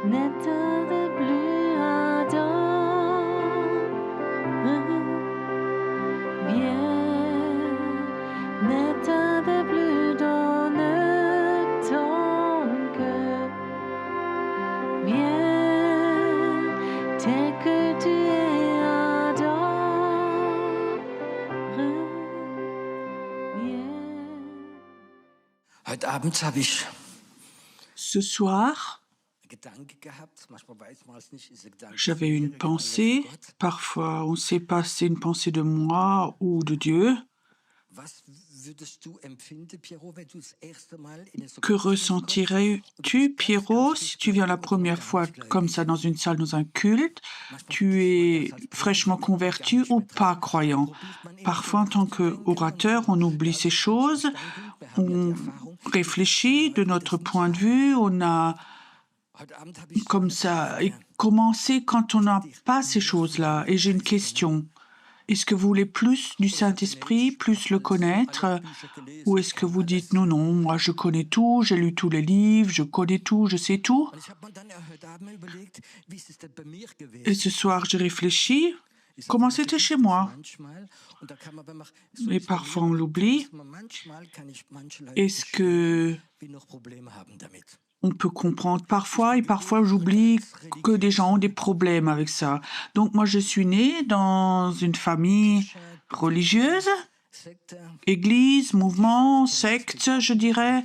N'état de plus ardent, viens, n'état de plus dans ton cœur, viens, tel que tu es ardent, viens. Heute Abend habe ich Ce soir, einen Gedanke gehabt. Manchmal weiß man es nicht, ist der Gedanke j'avais von une mir, der Gedanke pensée. von Gott. Parfois, on ne sait pas si c'est une pensée de moi ou de Dieu. Was würdest du empfinden, Piero, wenn du das erste Mal in den Que Gottesdienst kommst ressentirais-tu, und du bist Pierrot, frisch si tu viens la geboren oder première gar fois nicht comme gläubig? ça dans une salle, dans un culte, Manchmal tu probiert man es das als fraîchement Prediger irgendwie gar converti nicht ou mehr pas dran. croyant? Probiert man immer so Parfois, en tant nachzudenken und qu'orateur, on oublie wir haben ces es falsch choses, verstanden. Wir haben ja die on Erfahrung, réfléchit de Leute, die notre das nicht point de haben. vue, on a Heute Abend habe ich so comme eine ça et Frage commencer quand on zu n'a dir. pas ces Möchtest du den choses-là. Et j'ai Heiligen une Geist kennen? question. Est-ce que vous voulez plus du Oder sagt ihr, nee, Saint-Esprit, ich plus habe le alle connaître, Bücher gelesen, ou ich est-ce que kenne vous dites alles. non, non, moi je connais tout, j'ai lu tous les livres, je connais tout, je sais tout? Und ich habe mir dann heute Abend überlegt, wie ist es denn bei mir Et gewesen? ce soir, j'ai réfléchi Ist comment natürlich c'était chez vergisst man es moi. manchmal und da kann man aber so Et ist bei mir, parfois on und dann kann l'oublie. es man manchmal kann ich manche Leute Est-ce verstehen, que die noch Probleme haben damit. on peut comprendre Ich parfois bin et parfois geboren j'oublie ganz que des gens ont des religiös, problèmes avec ça. Donc moi je suis née dans une famille Kirche, religieuse, Bewegung, Sekte, église, mouvement, kennen das secte, viele auch je in dirais.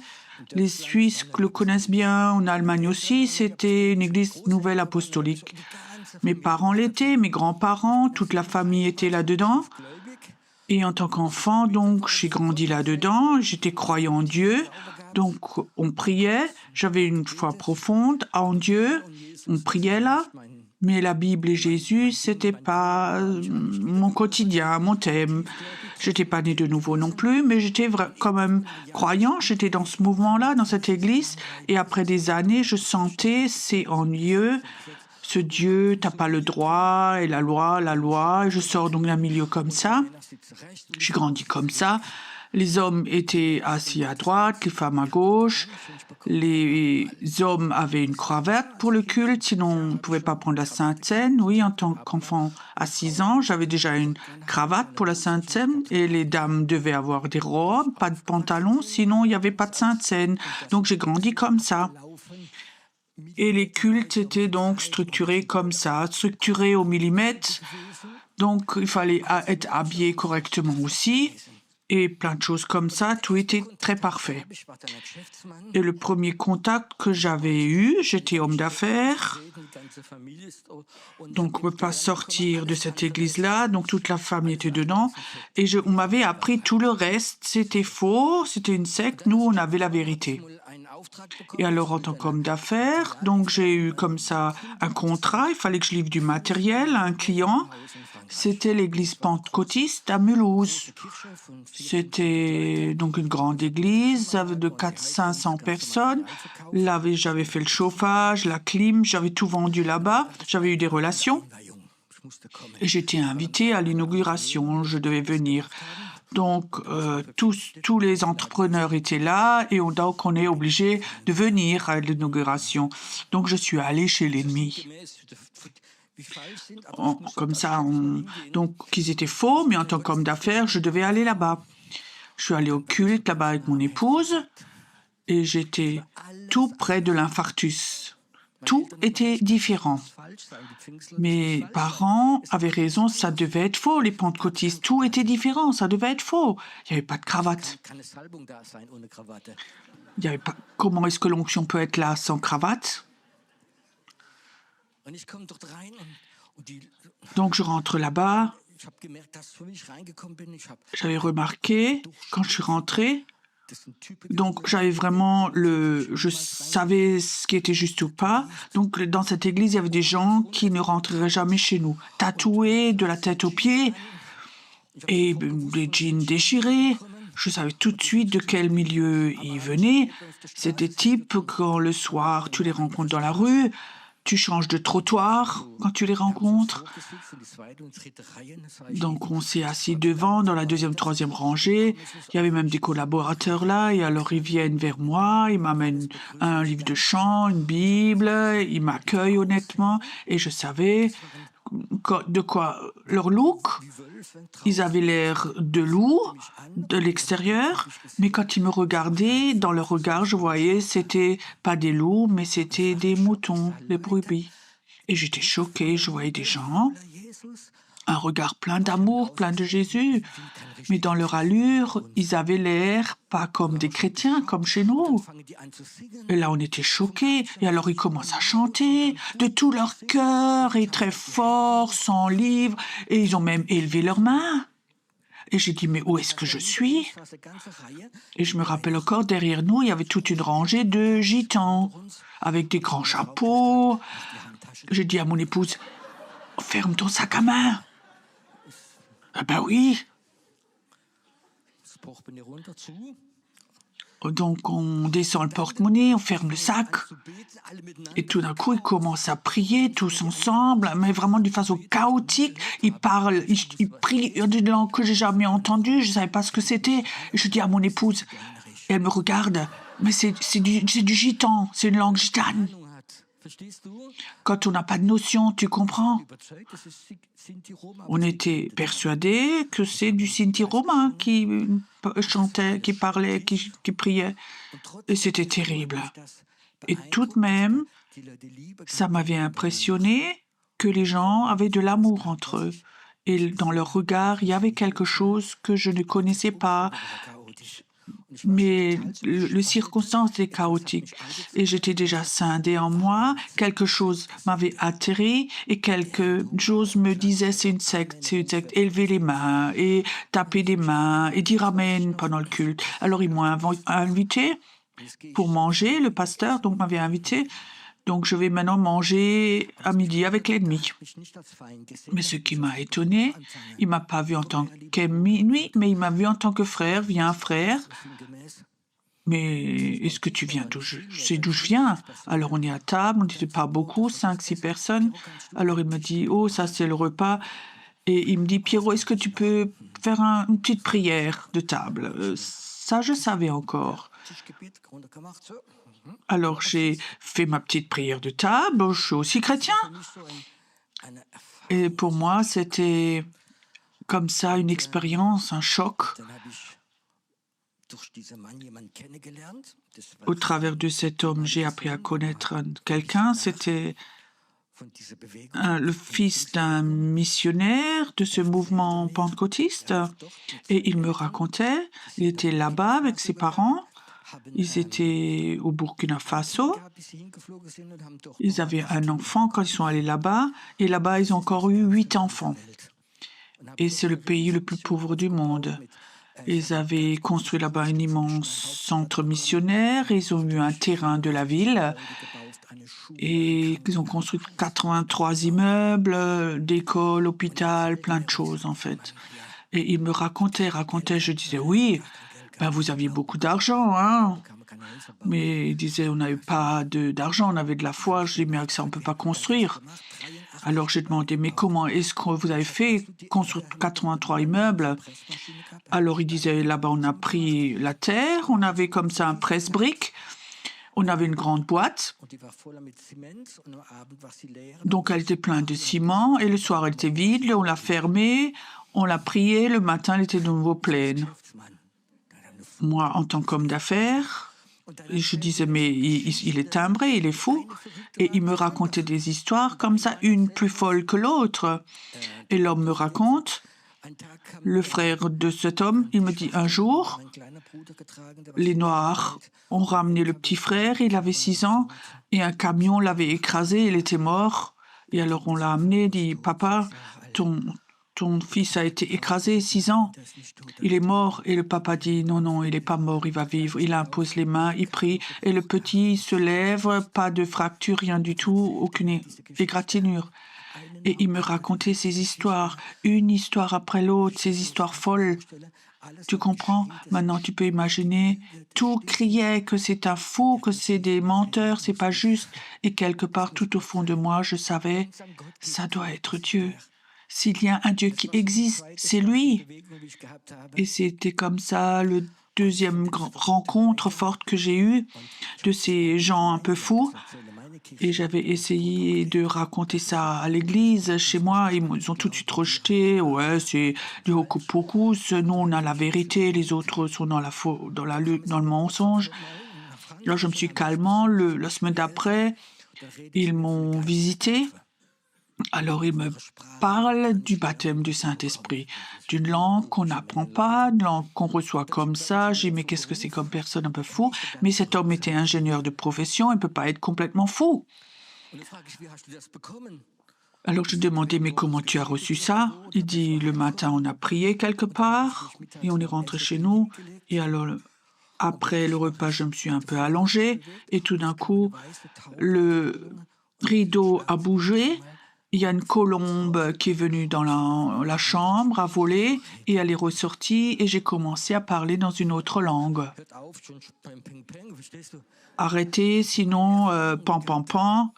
Les Deutschland, Suisses Bayern le gibt es connaissent eine bien, en Allemagne Meine Eltern aussi, waren nicht c'était une apostolisch, meine église nouvelle Großeltern waren nicht, apostolique. und die ganze Mes Familie parents war l'étaient, mes katholisch. Und ich grands-parents, bin als toute la Kind famille était einfach là-dedans. tiefgläubig. Et en tant Und als ich qu'enfant, später donc, wurde j'ai von grandi Gott empfängt, là-dedans, j'étais habe ich croyant einen en tiefen Dieu, Glaube gehabt donc on an priait, Gott, j'avais auch une foi gebetet profonde und en die Dieu, Bibel und on Jesus, das priait war là, nicht mais la Bible et Jésus, Ding, c'était mein Thema, pas war ich auch nicht mon wiedergeboren, quotidien, mon thème. tiefgläubig, so J'étais viel pas née de Bibel nouveau non gelesen. plus, mais j'étais Und quand irgendwann même nach Jahren croyant, j'étais dans ce mouvement-là, dans cette église, et après des années, je sentais, c'est ennuyeux, ce Dieu, t'as pas le droit, et la loi, et je sors donc d'un milieu comme ça. J'ai grandi comme ça. Les hommes étaient assis à droite, les femmes à gauche. Les hommes avaient une cravate pour le culte, sinon on ne pouvait pas prendre la Sainte Seine. Oui, en tant qu'enfant à 6 ans, j'avais déjà une cravate pour la Sainte Seine et les dames devaient avoir des robes, pas de pantalon, sinon il n'y avait pas de Sainte Seine. Donc j'ai grandi comme ça. Et les cultes étaient donc structurés comme ça, structurés au millimètre. Donc il fallait être habillé correctement aussi. Et plein de choses comme ça, tout était très parfait. Et le premier contact que j'avais eu, j'étais homme d'affaires, donc on ne peut pas sortir de cette église-là, donc toute la famille était dedans, et on m'avait appris tout le reste, c'était faux, c'était une secte, nous on avait la vérité. Et alors en tant qu'homme d'affaires, donc j'ai eu comme ça un contrat, il fallait que je livre du matériel à un client. C'était l'église pentecôtiste à Mulhouse. C'était donc une grande église de 400-500 personnes. Là, j'avais fait le chauffage, la clim, j'avais tout vendu là-bas. J'avais eu des relations. Et j'étais invitée à l'inauguration, je devais venir. Donc, tous les entrepreneurs étaient là et donc on est obligé de venir à l'inauguration. Donc, je suis allée chez l'ennemi. Comme ça, donc qu'ils étaient faux, mais en tant qu'homme d'affaires, je devais aller là-bas. Je suis allée au culte là-bas avec mon épouse et j'étais tout près de l'infarctus. Tout était différent. Mes parents avaient raison, ça devait être faux, les pentecôtistes. Tout était différent, ça devait être faux. Il n'y avait pas de cravate. Il y avait pas... Comment est-ce que l'onction peut être là sans cravate? Donc je rentre là-bas. J'avais remarqué quand je suis rentrée. Donc j'avais vraiment je savais ce qui était juste ou pas. Donc dans cette église, il y avait des gens qui ne rentreraient jamais chez nous, tatoués de la tête aux pieds et des jeans déchirés. Je savais tout de suite de quel milieu ils venaient. C'est des types quand le soir tu les rencontres dans la rue. tu changes de trottoir quand tu les rencontres. Donc on s'est assis devant, dans la deuxième, troisième rangée. Il y avait même des collaborateurs là, et alors ils viennent vers moi, ils m'amènent un livre de chant, une Bible, ils m'accueillent honnêtement, et je savais de quoi leur look. Ils avaient l'air de loups de l'extérieur, mais quand ils me regardaient, dans leur regard, je voyais c'était pas des loups, mais c'était des moutons, des brebis. Et j'étais choquée, je voyais des gens, un regard plein d'amour, plein de Jésus, mais dans leur allure, ils avaient l'air pas comme des chrétiens, comme chez nous. Et là, on était choqués. Et alors, ils commencent à chanter de tout leur cœur et très fort, sans livre. Et ils ont même élevé leurs mains. Et j'ai dit, mais où est-ce que je suis? Et je me rappelle encore, derrière nous, il y avait toute une rangée de gitans, avec des grands chapeaux. J'ai dit à mon épouse, ferme ton sac à main. Ah ben oui. Donc on descend le porte-monnaie, on ferme le sac. Et tout d'un coup, ils commencent à prier tous ensemble, mais vraiment d'une façon chaotique. Ils parlent, ils prient une langue que j'ai jamais entendue, je ne savais pas ce que c'était. Et je dis à mon épouse, et elle me regarde, mais c'est du gitan, c'est une langue gitane. Quand on n'a pas de notion, tu comprends? On était persuadés que c'est du Sinti-Romain qui chantait, qui parlait, qui priait. Et c'était terrible. Et tout de même, ça m'avait impressionné que les gens avaient de l'amour entre eux. Et dans leur regard, il y avait quelque chose que je ne connaissais pas. Mais le circonstance était chaotique et j'étais déjà scindée en moi. Quelque chose m'avait atterri et quelque chose me disait c'est une secte. Élever les mains et taper des mains et dire amen pendant le culte. Alors ils m'ont invité pour manger, le pasteur donc m'avait invité. Donc je vais maintenant manger à midi avec l'ennemi. Mais ce qui m'a étonné, il m'a pas vu en tant qu'ennemi, mais il m'a vu en tant que frère. Viens, frère. Mais est-ce que tu viens d'où je sais d'où je viens? Alors on est à table, on n'était pas beaucoup, 5-6 personnes. Alors il me dit, oh ça c'est le repas. Et il me dit, Pierrot, est-ce que tu peux faire une petite prière de table? Ça je savais encore. Alors j'ai fait ma petite prière de table, je suis aussi chrétien. Et pour moi, c'était comme ça une expérience, un choc. Au travers de cet homme, j'ai appris à connaître quelqu'un. C'était le fils d'un missionnaire de ce mouvement pentecôtiste. Et il me racontait, il était là-bas avec ses parents. Ils étaient au Burkina Faso. Ils avaient un enfant quand ils sont allés là-bas. Et là-bas, ils ont encore eu 8 enfants. Et c'est le pays le plus pauvre du monde. Ils avaient construit là-bas un immense centre missionnaire. Ils ont eu un terrain de la ville. Et ils ont construit 83 immeubles, d'écoles, hôpital, plein de choses en fait. Et ils me racontaient, je disais oui. Ben, vous aviez beaucoup d'argent, hein? Mais il disait, on n'avait pas d'argent, on avait de la foi. Je dis, mais avec ça, on ne peut pas construire. Alors j'ai demandé, mais comment est-ce que vous avez fait construire 83 immeubles? Alors il disait, là-bas, on a pris la terre, on avait comme ça un presse-brique, on avait une grande boîte. Donc elle était pleine de ciment, et le soir, elle était vide, on l'a fermée, on l'a priée, le matin, elle était de nouveau pleine. Moi, en tant qu'homme d'affaires, je disais, mais il est timbré, il est fou. Et il me racontait des histoires comme ça, une plus folle que l'autre. Et l'homme me raconte, le frère de cet homme, il me dit, un jour, les Noirs ont ramené le petit frère, il avait 6 ans, et un camion l'avait écrasé, il était mort. Et alors on l'a amené, dit, papa, ton fils a été écrasé, 6 ans, il est mort. Et le papa dit, non, il n'est pas mort, il va vivre. Il impose les mains, il prie, et le petit se lève, pas de fracture, rien du tout, aucune égratignure. Et il me racontait ces histoires, une histoire après l'autre, ces histoires folles. Tu comprends? Maintenant, tu peux imaginer, tout criait que c'est un fou, que c'est des menteurs, c'est pas juste. Et quelque part, tout au fond de moi, je savais, ça doit être Dieu. S'il y a un Dieu qui existe, c'est lui. Et c'était comme ça le deuxième rencontre forte que j'ai eue de ces gens un peu fous. Et j'avais essayé de raconter ça à l'église chez moi. Ils ont tout de suite rejeté. Ouais, c'est du hocus-pocus. Nous, on a la vérité. Les autres sont dans la faux, dans le mensonge. Là, je me suis calmant. La semaine d'après, ils m'ont visité. Alors, ils me parlent du baptême du Saint-Esprit, d'une langue qu'on n'apprend pas, une langue qu'on reçoit comme ça. J'ai dit, mais qu'est-ce que c'est comme personne un peu fou? Mais cet homme était ingénieur de profession, il ne peut pas être complètement fou. Alors, je demandais, mais comment tu as reçu ça? Il dit, le matin, on a prié quelque part et on est rentré chez nous. Et alors, après le repas, je me suis un peu allongée et tout d'un coup, le rideau a bougé. Il y a une colombe qui est venue dans la chambre, a volé, et elle est ressortie, et j'ai commencé à parler dans une autre langue. Arrêtez, sinon, pan, pan, pan.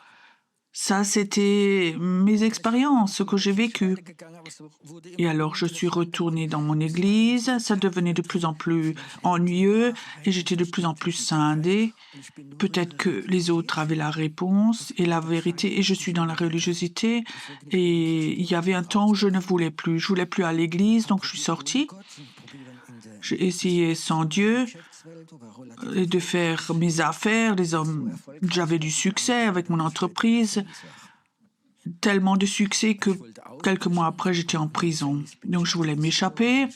Ça, c'était mes expériences, ce que j'ai vécu. Et alors, je suis retournée dans mon église, ça devenait de plus en plus ennuyeux, et j'étais de plus en plus scindée. Peut-être que les autres avaient la réponse et la vérité, et je suis dans la religiosité. Et il y avait un temps où je ne voulais plus. Je voulais plus à l'église, donc je suis sortie. J'ai essayé sans Dieu de faire mes affaires. J'avais du succès avec mon entreprise, tellement de succès que quelques mois après, j'étais en prison. Donc, je voulais m'échapper.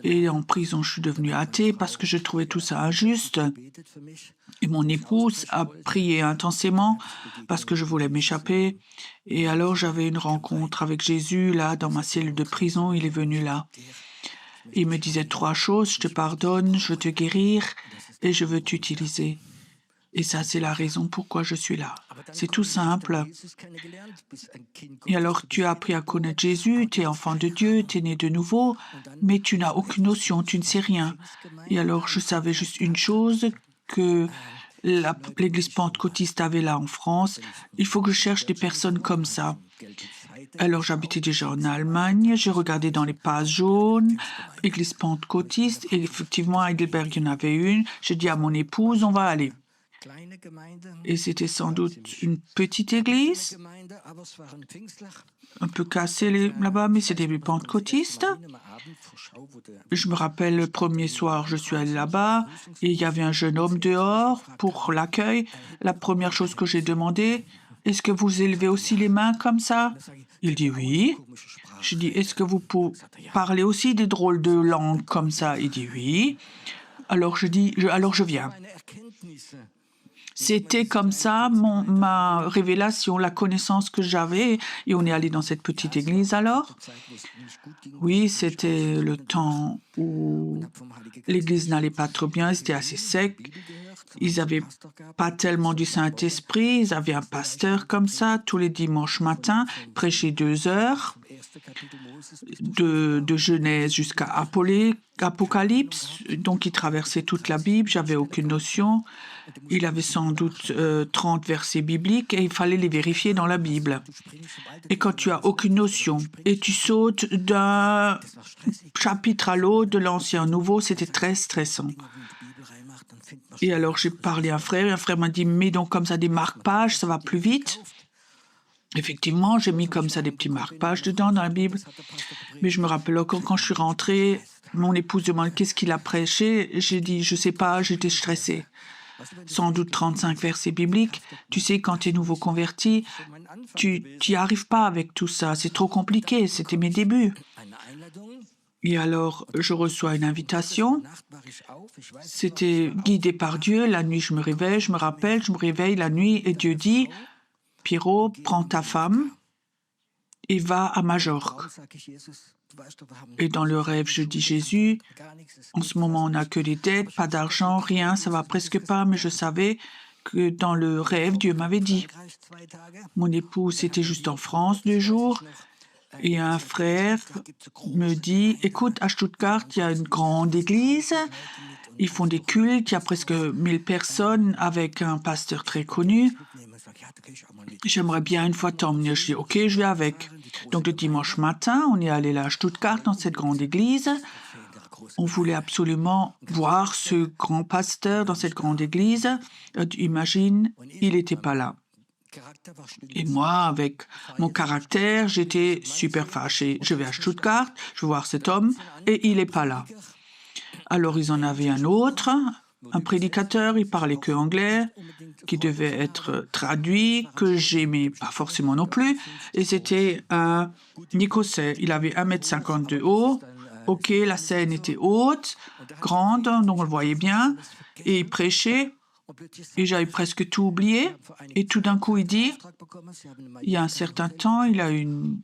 Et en prison, je suis devenue athée parce que je trouvais tout ça injuste. Et mon épouse a prié intensément parce que je voulais m'échapper. Et alors, j'avais une rencontre avec Jésus, là, dans ma cellule de prison. Il est venu là. Il me disait 3 choses. Je te pardonne, je veux te guérir et je veux t'utiliser. Et ça, c'est la raison pourquoi je suis là. C'est tout simple. Et alors, tu as appris à connaître Jésus, tu es enfant de Dieu, tu es né de nouveau, mais tu n'as aucune notion, tu ne sais rien. Et alors, je savais juste une chose, que l'église pentecôtiste avait là en France. Il faut que je cherche des personnes comme ça. Alors, j'habitais déjà en Allemagne, j'ai regardé dans les pages jaunes, église pentecôtiste, et effectivement, à Heidelberg, il y en avait une. J'ai dit à mon épouse, on va aller. Et c'était sans doute une petite église, un peu cassée là-bas, mais c'était des pentecôtistes. Je me rappelle, le premier soir, je suis allée là-bas, et il y avait un jeune homme dehors pour l'accueil. La première chose que j'ai demandé, est-ce que vous élevez aussi les mains comme ça? Il dit oui. Je dis, est-ce que vous parlez aussi des drôles de langues comme ça? Il dit oui. Alors je dis, alors je viens. C'était comme ça ma révélation, la connaissance que j'avais. Et on est allé dans cette petite église alors. Oui, c'était le temps où l'église n'allait pas trop bien, c'était assez sec. Ils n'avaient pas tellement du Saint-Esprit. Ils avaient un pasteur comme ça, tous les dimanches matins, prêcher 2 heures, de Genèse jusqu'à Apocalypse. Donc, il traversait toute la Bible, j'avais aucune notion. Il avait sans doute 30 versets bibliques et il fallait les vérifier dans la Bible. Et quand tu as aucune notion et tu sautes d'un chapitre à l'autre, de l'Ancien au Nouveau, c'était très stressant. Et alors j'ai parlé à un frère m'a dit, mets donc comme ça des marque-pages, ça va plus vite. Effectivement, j'ai mis comme ça des petits marque-pages dedans dans la Bible. Mais je me rappelle quand je suis rentrée, mon épouse demande qu'est-ce qu'il a prêché. J'ai dit, je sais pas, j'étais stressée. Sans doute 35 versets bibliques. Tu sais, quand tu es nouveau converti, tu n'y arrives pas avec tout ça. C'est trop compliqué. C'était mes débuts. Et alors, je reçois une invitation. C'était guidé par Dieu. La nuit, je me réveille, je me rappelle, je me réveille la nuit et Dieu dit, Pierrot, prends ta femme et va à Majorque. Et dans le rêve, je dis Jésus, en ce moment, on n'a que des dettes, pas d'argent, rien, ça va presque pas, mais je savais que dans le rêve, Dieu m'avait dit. Mon épouse était juste en France 2 jours. Et un frère me dit, écoute, à Stuttgart, il y a une grande église, ils font des cultes, il y a presque 1000 personnes avec un pasteur très connu. J'aimerais bien une fois t'emmener. Je dis, ok, je vais avec. Donc le dimanche matin, on est allé là à Stuttgart, dans cette grande église. On voulait absolument voir ce grand pasteur dans cette grande église. Imagine, il n'était pas là. Et moi, avec mon caractère, j'étais super fâchée. Je vais à Stuttgart, je veux voir cet homme, et il n'est pas là. Alors, ils en avaient un autre, un prédicateur, il parlait que anglais, qui devait être traduit, que j'aimais pas forcément non plus, et c'était un Écossais. Il avait 1,50 m de haut. Ok, la scène était haute, grande, donc on le voyait bien, et il prêchait. Et j'avais presque tout oublié. Et tout d'un coup, il dit, il y a un certain temps, il a une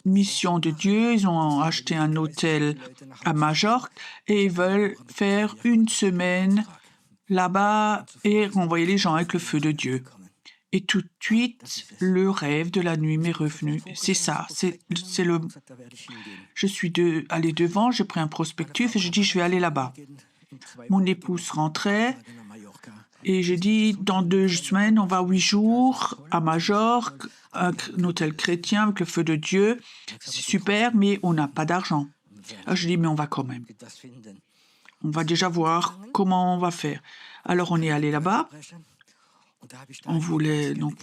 mission de Dieu. Ils ont acheté un hôtel à Majorque et ils veulent faire une semaine là-bas et renvoyer les gens avec le feu de Dieu. Et tout de suite, le rêve de la nuit m'est revenu. C'est ça, c'est le... Je suis allée devant, j'ai pris un prospectus et je dis, je vais aller là-bas. Mon épouse rentrait. Et j'ai dit, dans 2 semaines, on va 8 jours à Majorque, un hôtel chrétien avec le feu de Dieu. C'est super, mais on n'a pas d'argent. Alors je dis, mais on va quand même. On va déjà voir comment on va faire. Alors on est allé là-bas. On voulait donc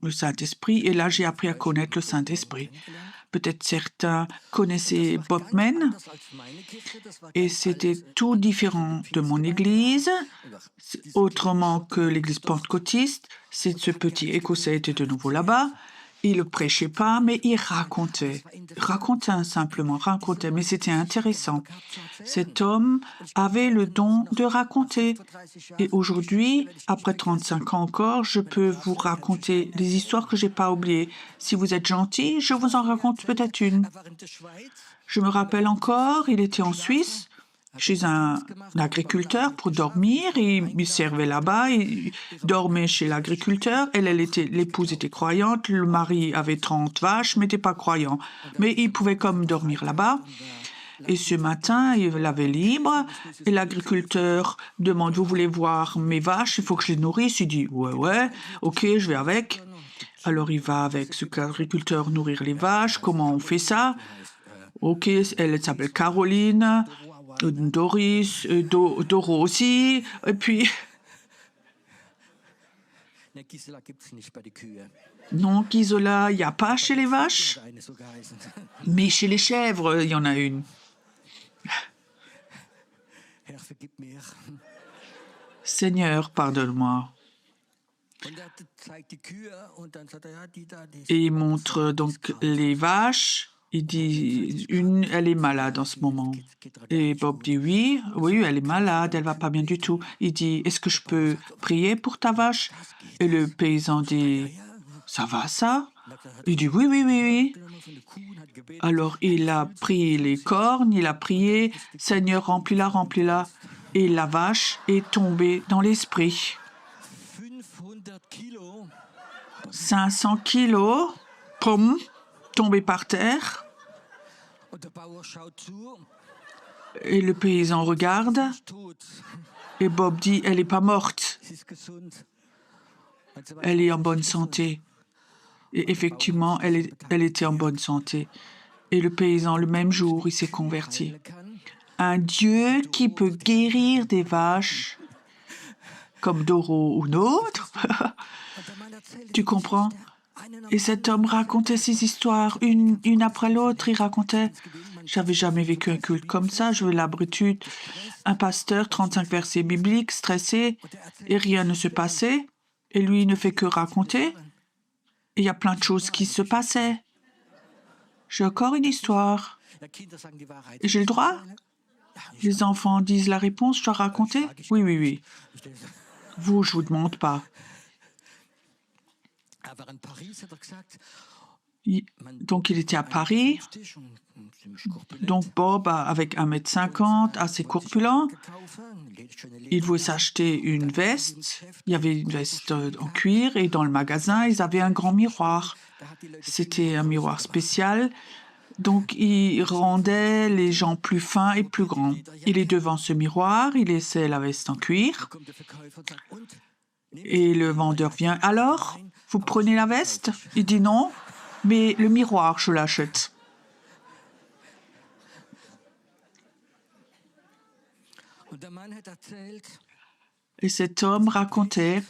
le Saint-Esprit. Et là, j'ai appris à connaître le Saint-Esprit. Peut-être certains connaissaient Botman. Et c'était tout différent de mon église. Autrement que l'église pentecôtiste. Ce petit Écossais était de nouveau là-bas. Il ne prêchait pas, mais il racontait. Simplement, mais c'était intéressant. Cet homme avait le don de raconter. Et aujourd'hui, après 35 ans encore, je peux vous raconter des histoires que je n'ai pas oubliées. Si vous êtes gentil, je vous en raconte peut-être une. Je me rappelle encore, il était en Suisse, chez un agriculteur pour dormir. Il servait là-bas, il dormait chez l'agriculteur. L'épouse était croyante, le mari avait 30 vaches, mais n'était pas croyant. Mais il pouvait comme dormir là-bas. Et ce matin, il l'avait libre. Et l'agriculteur demande, vous voulez voir mes vaches? Il faut que je les nourrisse. Il dit, ouais, ok, je vais avec. Alors il va avec ce agriculteur nourrir les vaches. Comment on fait ça? Ok, elle s'appelle Caroline. Doris, Doro aussi, et puis... Non, Gisela, il n'y a pas chez les vaches, mais chez les chèvres, il y en a une. Seigneur, pardonne-moi. Et il montre donc les vaches. Il dit, elle est malade en ce moment. Et Bob dit, oui, elle est malade, elle va pas bien du tout. Il dit, est-ce que je peux prier pour ta vache? Et le paysan dit, ça va ça? Il dit, oui. Alors il a pris les cornes, il a prié, Seigneur, remplis-la. Et la vache est tombée dans l'esprit. 500 kilos, poum, tombée par terre. Et le paysan regarde. Et Bob dit, elle n'est pas morte. Elle est en bonne santé. Et effectivement, elle était en bonne santé. Et le paysan, le même jour, il s'est converti. Un Dieu qui peut guérir des vaches comme Doro ou d'autres. Tu comprends? Et cet homme racontait ses histoires, une après l'autre, il racontait. J'avais jamais vécu un culte comme ça, je veux l'abritude. Un pasteur, 35 versets bibliques, stressé, et rien ne se passait. Et lui, il ne fait que raconter. Et il y a plein de choses qui se passaient. J'ai encore une histoire. Et j'ai le droit? Les enfants disent la réponse, je dois raconter? Oui. Vous, je vous demande pas. Donc, il était à Paris. Donc, Bob, avec 1,50 m, assez corpulent, il voulait s'acheter une veste. Il y avait une veste en cuir et dans le magasin, ils avaient un grand miroir. C'était un miroir spécial. Donc, il rendait les gens plus fins et plus grands. Il est devant ce miroir, il essaie la veste en cuir. Et le vendeur vient. Alors, vous prenez la veste? Il dit non, mais le miroir, je l'achète. Et cet homme racontait,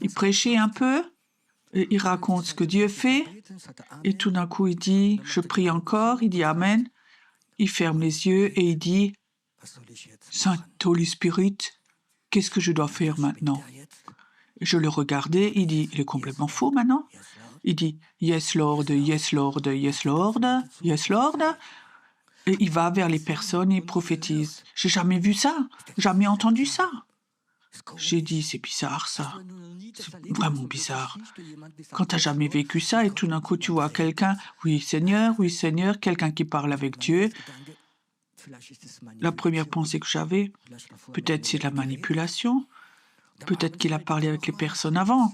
il prêchait un peu, et il raconte ce que Dieu fait, et tout d'un coup il dit, je prie encore, il dit Amen, il ferme les yeux et il dit, Saint Holy Spirit, qu'est-ce que je dois faire maintenant? Je le regardais, il dit, il est complètement fou maintenant. Il dit, Yes Lord, yes Lord, yes Lord, yes Lord. Et il va vers les personnes et prophétise. J'ai jamais vu ça, jamais entendu ça. J'ai dit, c'est bizarre ça, c'est vraiment bizarre. Quand tu n'as jamais vécu ça et tout d'un coup tu vois quelqu'un, oui Seigneur, quelqu'un qui parle avec Dieu, la première pensée que j'avais, peut-être c'est de la manipulation, peut-être qu'il a parlé avec les personnes avant.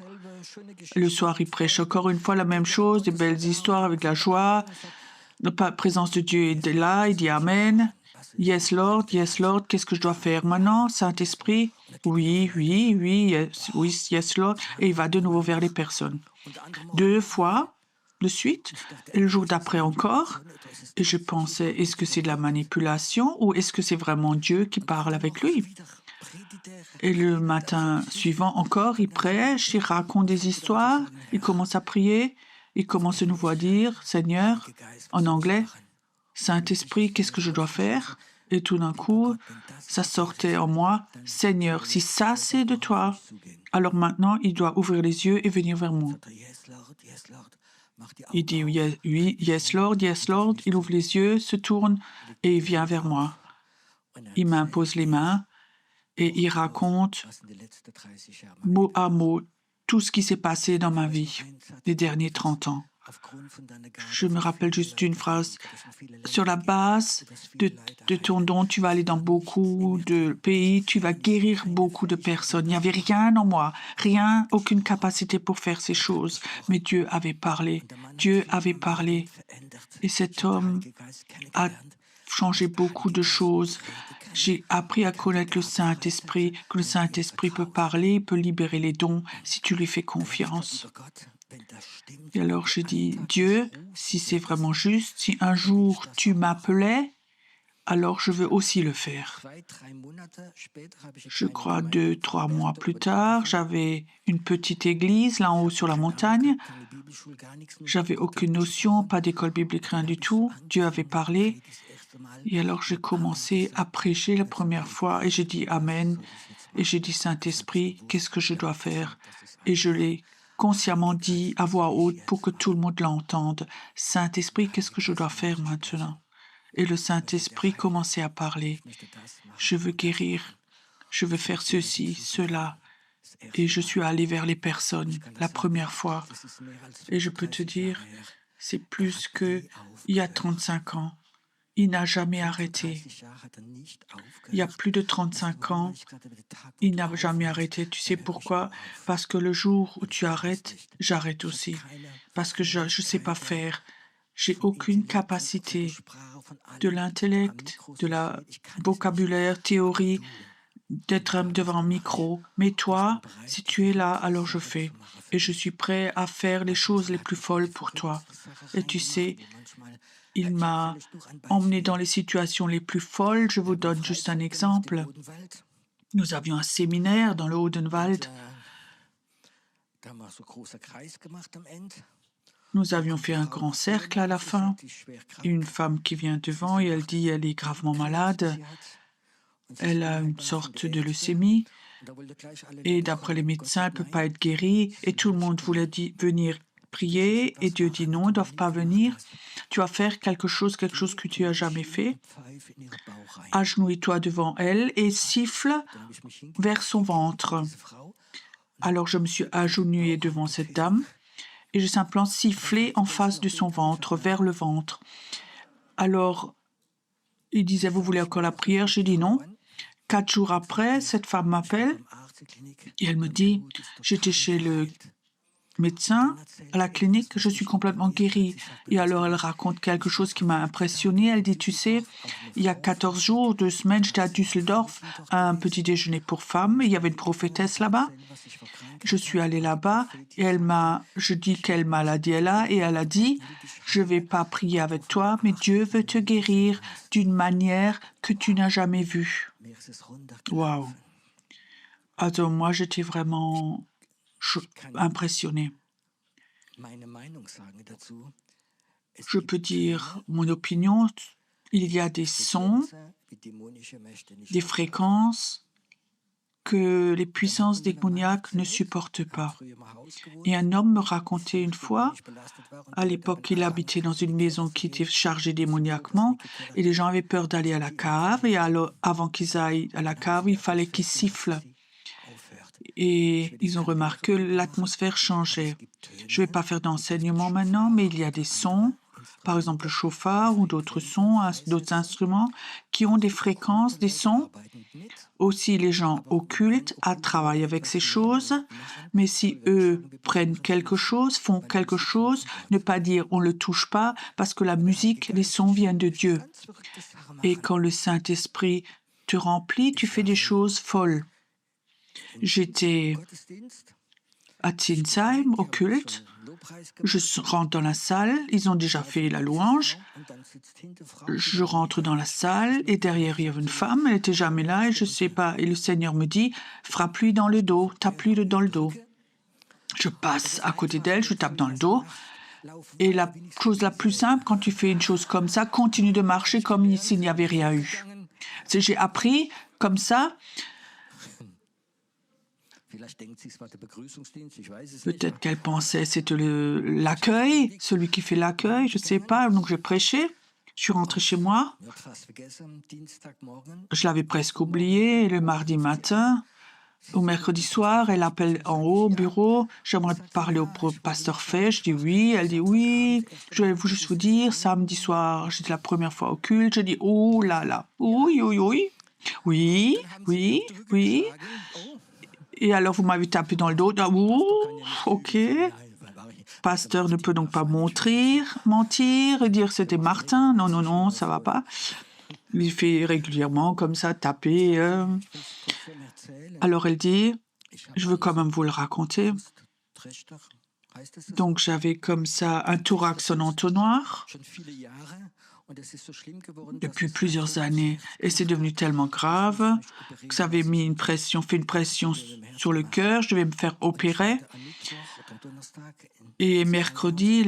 Le soir, il prêche encore une fois la même chose, des belles histoires avec la joie. La présence de Dieu est là, il dit Amen. Yes Lord, qu'est-ce que je dois faire maintenant, Saint-Esprit? Oui, yes Lord. Et il va de nouveau vers les personnes. 2 fois de suite, et le jour d'après encore. Et je pensais, est-ce que c'est de la manipulation ou est-ce que c'est vraiment Dieu qui parle avec lui? Et le matin suivant encore, il prêche, il raconte des histoires, il commence à prier, il commence de nouveau à dire, Seigneur, en anglais, Saint-Esprit, qu'est-ce que je dois faire? Et tout d'un coup, ça sortait en moi, Seigneur, si ça c'est de toi, alors maintenant il doit ouvrir les yeux et venir vers moi. Il dit oui, yes Lord, il ouvre les yeux, se tourne et il vient vers moi. Il m'impose les mains et il raconte mot à mot tout ce qui s'est passé dans ma vie les derniers 30 ans. Je me rappelle juste d'une phrase. Sur la base de ton don, tu vas aller dans beaucoup de pays, tu vas guérir beaucoup de personnes. Il n'y avait rien en moi, rien, aucune capacité pour faire ces choses. Mais Dieu avait parlé. Et cet homme a changé beaucoup de choses. J'ai appris à connaître le Saint-Esprit, que le Saint-Esprit peut parler, il peut libérer les dons si tu lui fais confiance. Et alors j'ai dit, Dieu, si c'est vraiment juste, si un jour tu m'appelais, alors je veux aussi le faire. Je crois 2-3 mois plus tard, j'avais une petite église là en haut sur la montagne. J'avais aucune notion, pas d'école biblique, rien du tout. Dieu avait parlé. Et alors j'ai commencé à prêcher la première fois et j'ai dit Amen. Et j'ai dit Saint-Esprit, qu'est-ce que je dois faire? Et je l'ai consciemment dit à voix haute pour que tout le monde l'entende. Saint-Esprit, qu'est-ce que je dois faire maintenant? Et le Saint-Esprit commençait à parler. Je veux guérir, je veux faire ceci, cela. Et je suis allé vers les personnes la première fois. Et je peux te dire, c'est plus qu'il y a 35 ans. Il n'a jamais arrêté. Il y a plus de 35 ans, il n'a jamais arrêté. Tu sais pourquoi? Parce que le jour où tu arrêtes, j'arrête aussi. Parce que je ne sais pas faire. J'ai aucune capacité de l'intellect, de la vocabulaire, théorie, d'être devant un micro. Mais toi, si tu es là, alors je fais. Et je suis prêt à faire les choses les plus folles pour toi. Et tu sais, il m'a emmené dans les situations les plus folles. Je vous donne juste un exemple. Nous avions un séminaire dans le Odenwald. Nous avions fait un grand cercle à la fin. Une femme qui vient devant et elle dit qu'elle est gravement malade. Elle a une sorte de leucémie. Et d'après les médecins, elle ne peut pas être guérie. Et tout le monde voulait venir prier. Et Dieu dit non, ils ne doivent pas venir. Tu vas faire quelque chose que tu n'as jamais fait. Agenouille-toi devant elle et siffle vers son ventre. Alors je me suis agenouillée devant cette dame et j'ai simplement sifflé en face de son ventre, vers le ventre. Alors, il disait, vous voulez encore la prière? J'ai dit non. 4 jours après, cette femme m'appelle et elle me dit, j'étais chez le médecin à la clinique, je suis complètement guérie. Et alors elle raconte quelque chose qui m'a impressionnée. Elle dit, tu sais, il y a 14 jours, 2 semaines, j'étais à Düsseldorf à un petit déjeuner pour femmes. Il y avait une prophétesse là-bas. Je suis allée là-bas et je dis quelle maladie elle a et elle a dit, je vais pas prier avec toi, mais Dieu veut te guérir d'une manière que tu n'as jamais vue. Waouh! Alors moi, j'étais vraiment impressionnée. Je peux dire mon opinion, il y a des sons, des fréquences que les puissances démoniaques ne supportent pas. Et un homme me racontait une fois, à l'époque, il habitait dans une maison qui était chargée démoniaquement, et les gens avaient peur d'aller à la cave, et alors, avant qu'ils aillent à la cave, il fallait qu'ils sifflent. Et ils ont remarqué que l'atmosphère changeait. Je ne vais pas faire d'enseignement maintenant, mais il y a des sons, par exemple le chauffard ou d'autres sons, d'autres instruments, qui ont des fréquences, des sons. Aussi, les gens occultes travaillent avec ces choses, mais si eux prennent quelque chose, font quelque chose, ne pas dire on ne le touche pas, parce que la musique, les sons viennent de Dieu. Et quand le Saint-Esprit te remplit, tu fais des choses folles. J'étais à Zinsheim, au culte. Je rentre dans la salle, ils ont déjà fait la louange. Je rentre dans la salle et derrière il y avait une femme, elle n'était jamais là et je sais pas. Et le Seigneur me dit, frappe-lui dans le dos, tape-lui dans le dos. Je passe à côté d'elle, je tape dans le dos. Et la chose la plus simple, quand tu fais une chose comme ça, continue de marcher comme s'il n'y avait rien eu. J'ai appris comme ça. Peut-être qu'elle pensait c'était l'accueil, celui qui fait l'accueil, je ne sais pas. Donc j'ai prêché, je suis rentrée chez moi. Je l'avais presque oublié. Et le mardi matin, au mercredi soir, elle appelle en haut au bureau. J'aimerais parler au pasteur Fay. Je dis oui. Elle dit oui. Je vais juste vous dire, samedi soir, j'étais la première fois au culte. Je dis oh là là, oui, oui, oui. Oui, oui, oui. Et alors, vous m'avez tapé dans le dos. Ah, ouh, ok. Pasteur ne peut donc pas mentir et dire c'était Martin. Non, non, non, ça va pas. Il fait régulièrement comme ça, taper. Alors, elle dit, je veux quand même vous le raconter. Donc, j'avais comme ça un thorax en entonnoir depuis plusieurs années. Et c'est devenu tellement grave que ça avait fait une pression sur le cœur. Je devais me faire opérer. Et mercredi,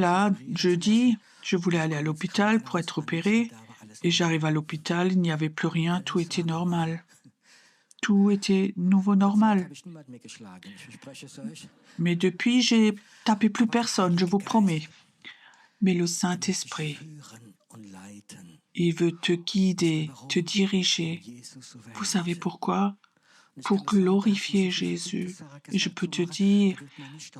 jeudi, je voulais aller à l'hôpital pour être opérée. Et j'arrive à l'hôpital, il n'y avait plus rien, tout était normal. Tout était nouveau normal. Mais depuis, j'ai tapé plus personne, je vous promets. Mais le Saint-Esprit, il veut te guider, te diriger. Vous savez pourquoi? Pour glorifier Jésus. Et je peux te dire,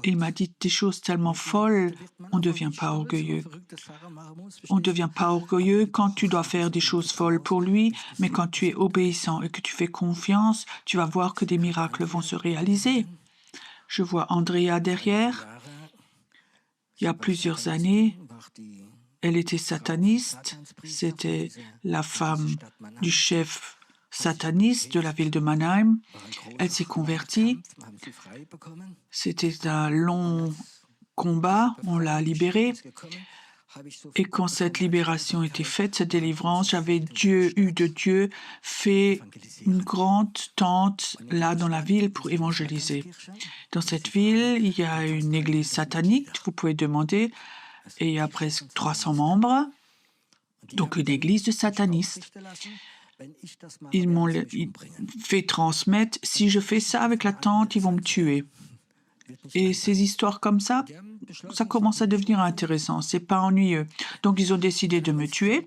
il m'a dit des choses tellement folles, on ne devient pas orgueilleux. On ne devient pas orgueilleux quand tu dois faire des choses folles pour lui, mais quand tu es obéissant et que tu fais confiance, tu vas voir que des miracles vont se réaliser. Je vois Andrea derrière. Il y a plusieurs années, elle était sataniste. C'était la femme du chef sataniste de la ville de Mannheim. Elle s'est convertie. C'était un long combat. On l'a libérée. Et quand cette libération était faite, cette délivrance, j'avais eu de Dieu fait une grande tente là dans la ville pour évangéliser. Dans cette ville, il y a une église satanique, vous pouvez demander, et il y a presque 300 membres, donc une église de satanistes. Ils m'ont fait transmettre, si je fais ça avec la tente, ils vont me tuer. Et ces histoires comme ça commence à devenir intéressant, c'est pas ennuyeux. Donc ils ont décidé de me tuer.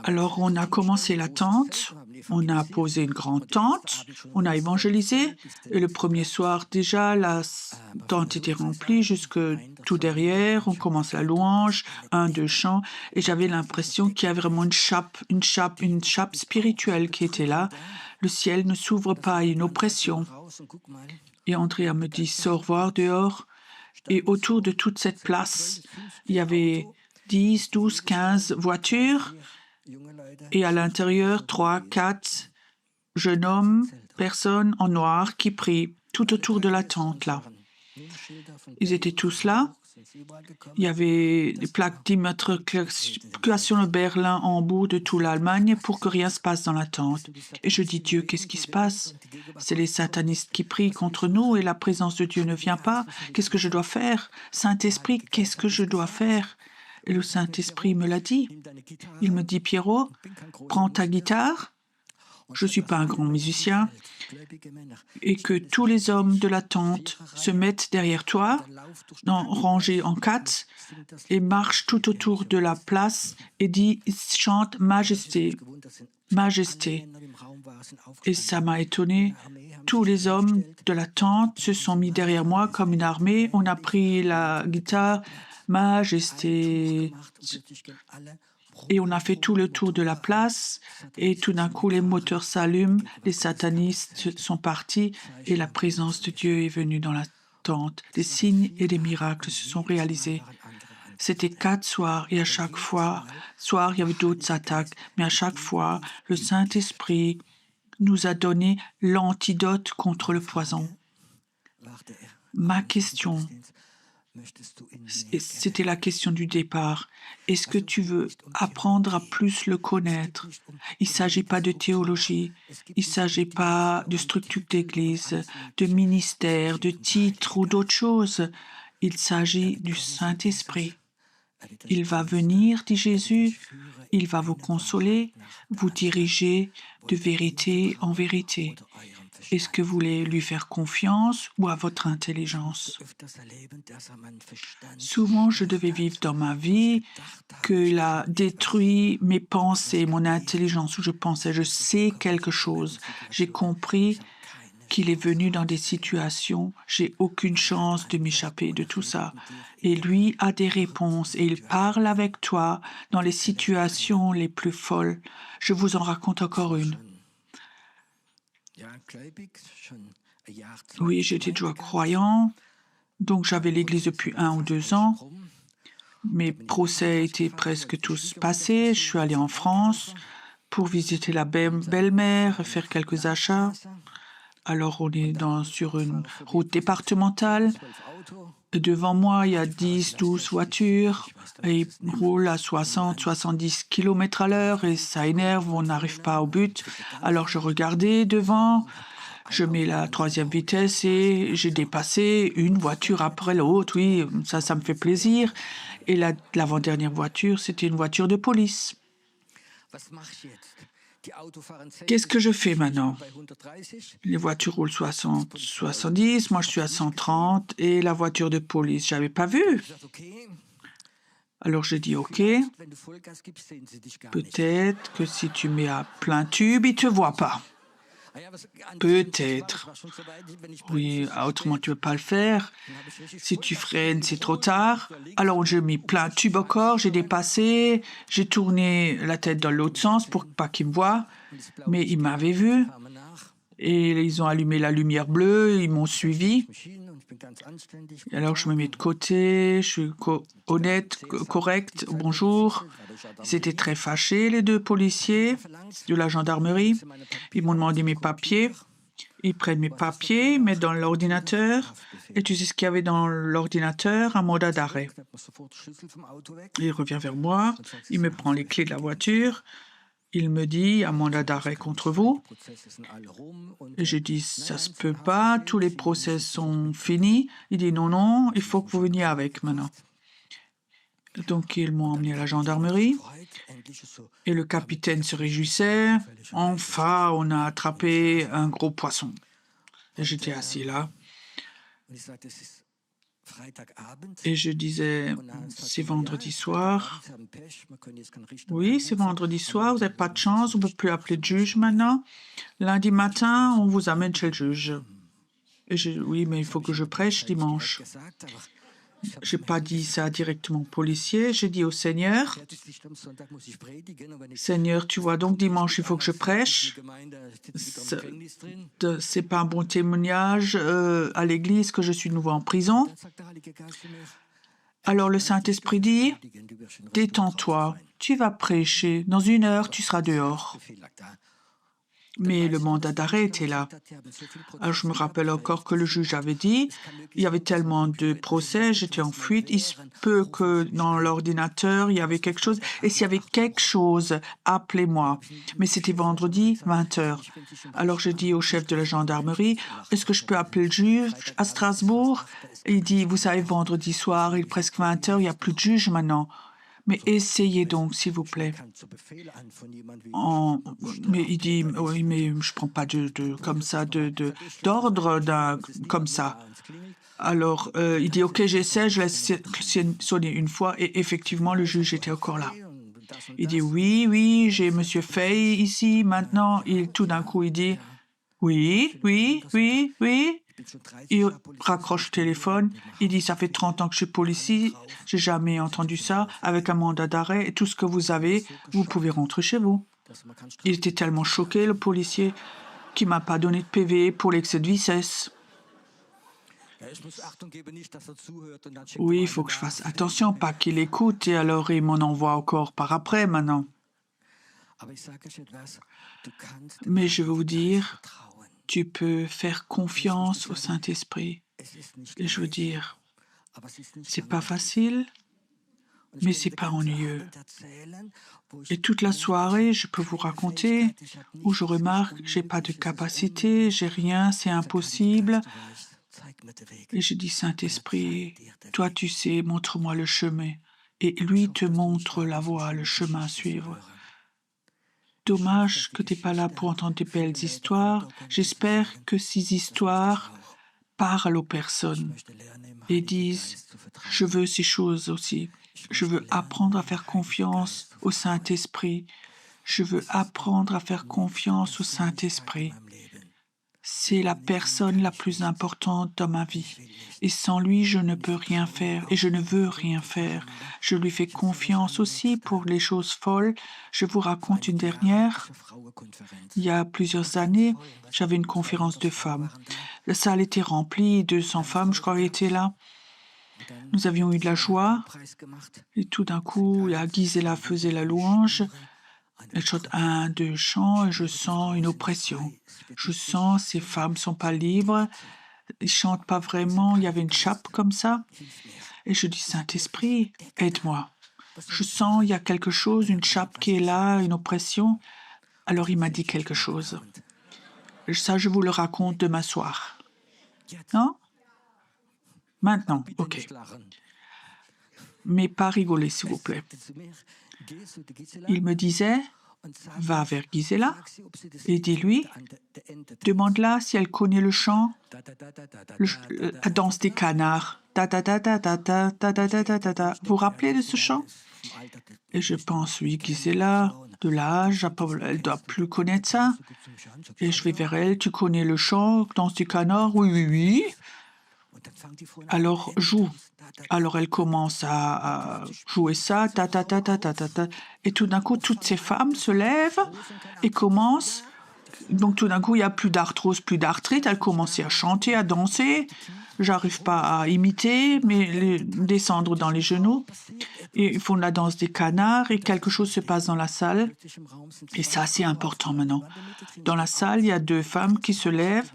Alors, on a commencé la tente, on a posé une grande tente, on a évangélisé, et le premier soir, déjà, tente était remplie jusque tout derrière, on commence la louange, un, deux chants, et j'avais l'impression qu'il y avait vraiment une chape spirituelle qui était là. Le ciel ne s'ouvre pas à une oppression. Et Andrea me dit, sors voir dehors. Et autour de toute cette place, il y avait 10, 12, 15 voitures. Et à l'intérieur, 3, 4 jeunes hommes, personnes en noir qui prient tout autour de la tente là. Ils étaient tous là. Il y avait des plaques d'immatriculation de Berlin en bout de toute l'Allemagne pour que rien se passe dans la tente. Et je dis, Dieu, qu'est-ce qui se passe? C'est les satanistes qui prient contre nous et la présence de Dieu ne vient pas. Qu'est-ce que je dois faire? Saint-Esprit, qu'est-ce que je dois faire? Et le Saint-Esprit me l'a dit. Il me dit, Pierrot, prends ta guitare. Je ne suis pas un grand musicien. Et que tous les hommes de la tente se mettent derrière toi, rangés en 4, et marchent tout autour de la place et chantent Majesté, Majesté. Et ça m'a étonné. Tous les hommes de la tente se sont mis derrière moi comme une armée. On a pris la guitare, Majesté. Et on a fait tout le tour de la place et tout d'un coup les moteurs s'allument, les satanistes sont partis et la présence de Dieu est venue dans la tente. Des signes et des miracles se sont réalisés. C'était 4 soirs et à chaque soir il y avait d'autres attaques, mais à chaque fois le Saint-Esprit nous a donné l'antidote contre le poison. Ma question, c'était la question du départ. Est-ce que tu veux apprendre à plus le connaître? Il ne s'agit pas de théologie, il ne s'agit pas de structure d'église, de ministère, de titre ou d'autre chose. Il s'agit du Saint-Esprit. Il va venir, dit Jésus, il va vous consoler, vous diriger de vérité en vérité. Est-ce que vous voulez lui faire confiance ou à votre intelligence? Souvent, je devais vivre dans ma vie qu'il a détruit mes pensées, mon intelligence, où je pensais, je sais quelque chose. J'ai compris qu'il est venu dans des situations, j'ai aucune chance de m'échapper de tout ça. Et lui a des réponses et il parle avec toi dans les situations les plus folles. Je vous en raconte encore une. Oui, j'étais déjà croyant, donc j'avais l'église depuis 1 ou 2 ans. Mes procès étaient presque tous passés. Je suis allée en France pour visiter la belle-mère, faire quelques achats. Alors on est sur une route départementale. Devant moi, il y a 10, 12 voitures et ils roulent à 60, 70 km à l'heure et ça énerve, on n'arrive pas au but. Alors je regardais devant, je mets la 3e vitesse et j'ai dépassé une voiture après l'autre. Oui, ça me fait plaisir. Et l'avant-dernière voiture, c'était une voiture de police. Qu'est-ce que je fais maintenant? Les voitures roulent 60, 70, moi je suis à 130 et la voiture de police, j'avais pas vu. Alors j'ai dit ok, peut-être que si tu mets à plein tube, il te voit pas. Peut-être. Oui, autrement tu ne peux pas le faire. Si tu freines, c'est trop tard. Alors j'ai mis plein tube au corps, j'ai dépassé, j'ai tourné la tête dans l'autre sens pour pas qu'il me voie. Mais ils m'avaient vu et ils ont allumé la lumière bleue, ils m'ont suivi. Et alors je me mets de côté, je suis honnête, correct, bonjour. Ils étaient très fâchés, les 2 policiers de la gendarmerie. Ils m'ont demandé mes papiers. Ils prennent mes papiers, ils mettent dans l'ordinateur. Et tu sais ce qu'il y avait dans l'ordinateur? Un mandat d'arrêt. Il revient vers moi, il me prend les clés de la voiture. Il me dit, un mandat d'arrêt contre vous. Et j'ai dit, ça se peut pas, tous les procès sont finis. Il dit, non, il faut que vous veniez avec maintenant. Donc, ils m'ont emmené à la gendarmerie. Et le capitaine se réjouissait. Enfin, on a attrapé un gros poisson. Et j'étais assis là. Et je disais, c'est vendredi soir. Oui, c'est vendredi soir, vous n'avez pas de chance, on ne peut plus appeler le juge maintenant. Lundi matin, on vous amène chez le juge. Et oui, mais il faut que je prêche dimanche. Je n'ai pas dit ça directement au policier, j'ai dit au Seigneur, Seigneur, tu vois, donc dimanche, il faut que je prêche. C'est pas un bon témoignage à l'église que je suis de nouveau en prison. Alors le Saint-Esprit dit, détends-toi, tu vas prêcher, dans 1 heure, tu seras dehors. Mais le mandat d'arrêt était là. Alors je me rappelle encore que le juge avait dit, il y avait tellement de procès, j'étais en fuite, il se peut que dans l'ordinateur, il y avait quelque chose. Et s'il y avait quelque chose, appelez-moi. Mais c'était vendredi, 20h. Alors j'ai dit au chef de la gendarmerie, est-ce que je peux appeler le juge à Strasbourg? Et il dit, vous savez, vendredi soir, il est presque 20h, il n'y a plus de juge maintenant. Mais essayez donc, s'il vous plaît. Mais il dit, oui, mais je ne prends pas d'ordre comme ça. Alors, il dit, OK, j'essaie, je laisse sonner une fois. Et effectivement, le juge était encore là. Il dit, oui, j'ai M. Fay ici, maintenant. Tout d'un coup, il dit, oui. Il raccroche le téléphone, il dit, ça fait 30 ans que je suis policier, j'ai jamais entendu ça, avec un mandat d'arrêt, et tout ce que vous avez, vous pouvez rentrer chez vous. Il était tellement choqué, le policier, qu'il m'a pas donné de PV pour l'excès de vitesse. Oui, il faut que je fasse attention, pas qu'il écoute, et alors il m'en envoie encore par après maintenant. Mais je veux vous dire, tu peux faire confiance au Saint-Esprit. Et je veux dire, c'est pas facile, mais c'est pas ennuyeux. Et toute la soirée, je peux vous raconter où je remarque, j'ai pas de capacité, j'ai rien, c'est impossible. Et je dis, Saint-Esprit, toi tu sais, montre-moi le chemin. Et lui te montre la voie, le chemin à suivre. Dommage que tu n'es pas là pour entendre des belles histoires. J'espère que ces histoires parlent aux personnes et disent « Je veux ces choses aussi. Je veux apprendre à faire confiance au Saint-Esprit. Je veux apprendre à faire confiance au Saint-Esprit. C'est la personne la plus importante dans ma vie. Et sans lui, je ne peux rien faire et je ne veux rien faire. Je lui fais confiance aussi pour les choses folles. Je vous raconte une dernière. Il y a plusieurs années, j'avais une conférence de femmes. La salle était remplie, 200 femmes, je crois, étaient là. Nous avions eu de la joie. Et tout d'un coup, Gisela faisait la louange. Elle chante 1, 2 chants et je sens une oppression. Je sens ces femmes ne sont pas libres, ils ne chantent pas vraiment, il y avait une chape comme ça. Et je dis, Saint-Esprit, aide-moi. Je sens, il y a quelque chose, une chape qui est là, une oppression. Alors il m'a dit quelque chose. Ça, je vous le raconte demain soir. Non? Maintenant, OK. Mais pas rigoler, s'il vous plaît. Il me disait, va vers Gisela et dis-lui, demande-la si elle connaît le chant, la danse des canards. Vous vous rappelez de ce chant? Et je pense, oui, Gisela, de l'âge, elle ne doit plus connaître ça. Et je vais vers elle, tu connais le chant, danse des canards? Oui. Alors, joue. Alors, elle commence à jouer ça, et tout d'un coup, toutes ces femmes se lèvent et commencent. Donc, tout d'un coup, il n'y a plus d'arthrose, plus d'arthrite. Elles commencent à chanter, à danser. J'arrive pas à imiter, mais descendre dans les genoux. Et ils font la danse des canards et quelque chose se passe dans la salle. Et ça, c'est important maintenant. Dans la salle, il y a 2 femmes qui se lèvent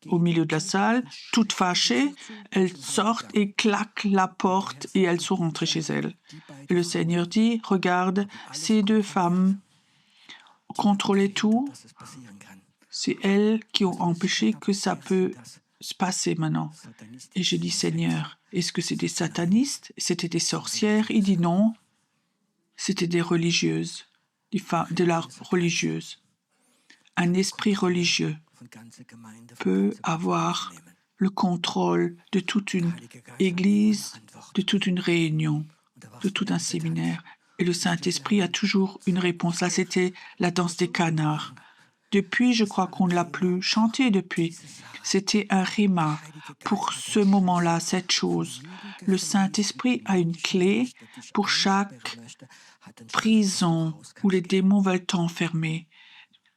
au milieu de la salle, toutes fâchées. Elles sortent et claquent la porte et elles sont rentrées chez elles. Et le Seigneur dit, regarde, ces 2 femmes contrôlaient tout. C'est elles qui ont empêché que ça peut se passer maintenant. Et j'ai dit, Seigneur, est-ce que c'est des satanistes? C'était des sorcières? Il dit non, c'était des religieuses, de la religieuse. Un esprit religieux peut avoir le contrôle de toute une église, de toute une réunion, de tout un séminaire. Et le Saint-Esprit a toujours une réponse. Là, c'était la danse des canards. Depuis, je crois qu'on ne l'a plus chanté depuis. C'était un rhéma pour ce moment-là, cette chose. Le Saint-Esprit a une clé pour chaque prison où les démons veulent t'enfermer.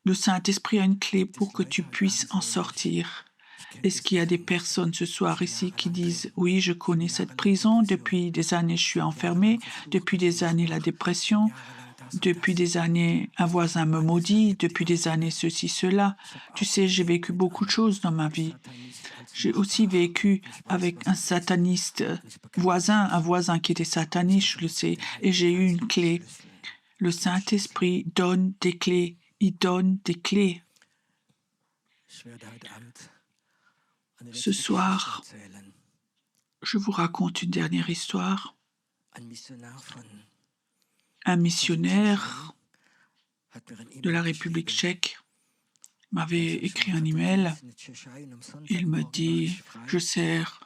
Le Saint-Esprit a une clé pour que tu puisses en sortir. Est-ce qu'il y a des personnes ce soir ici qui disent « Oui, je connais cette prison, depuis des années je suis enfermée, depuis des années la dépression, depuis des années un voisin me maudit, depuis des années ceci, cela. Tu sais, j'ai vécu beaucoup de choses dans ma vie. J'ai aussi vécu avec un sataniste voisin, un voisin qui était sataniste, je le sais, et j'ai eu une clé. Le Saint-Esprit donne des clés. Il donne des clés. Ce soir, je vous raconte une dernière histoire. Un missionnaire de la République tchèque m'avait écrit un email. Il me dit « Je sers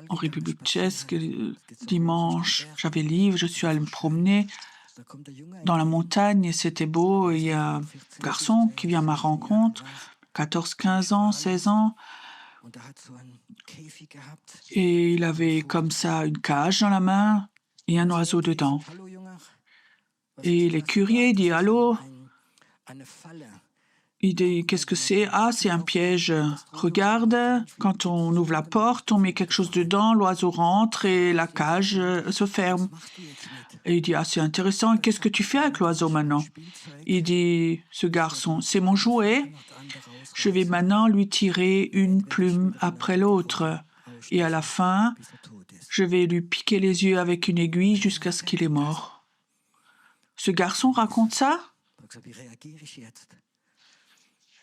en République tchèque, dimanche, j'avais livre, je suis allé me promener dans la montagne et c'était beau. Et il y a un garçon qui vient à ma rencontre, 14, 15 ans, 16 ans. Et il avait comme ça une cage dans la main et un oiseau dedans. Et il est curieux, il dit « Allô ?» Il dit « Qu'est-ce que c'est ?»« Ah, c'est un piège. Regarde, quand on ouvre la porte, on met quelque chose dedans, l'oiseau rentre et la cage se ferme. » Et il dit « Ah, c'est intéressant. Qu'est-ce que tu fais avec l'oiseau maintenant ?» Il dit « Ce garçon, c'est mon jouet. Je vais maintenant lui tirer une plume après l'autre. Et à la fin, je vais lui piquer les yeux avec une aiguille jusqu'à ce qu'il est mort. » Ce garçon raconte ça.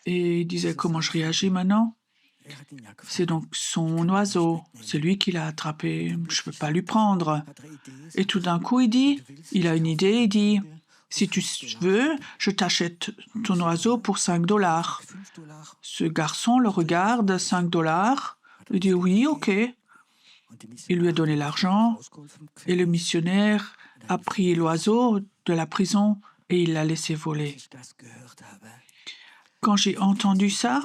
Et il disait « Comment je réagis maintenant ?» C'est donc son oiseau. C'est lui qui l'a attrapé. Je ne peux pas lui prendre. Et tout d'un coup, il a une idée. Il dit « Si tu veux, je t'achète ton oiseau pour $5. » Ce garçon le regarde, $5. Il dit « Oui, ok. » Il lui a donné l'argent et le missionnaire a pris l'oiseau de la prison et il l'a laissé voler. Quand j'ai entendu ça,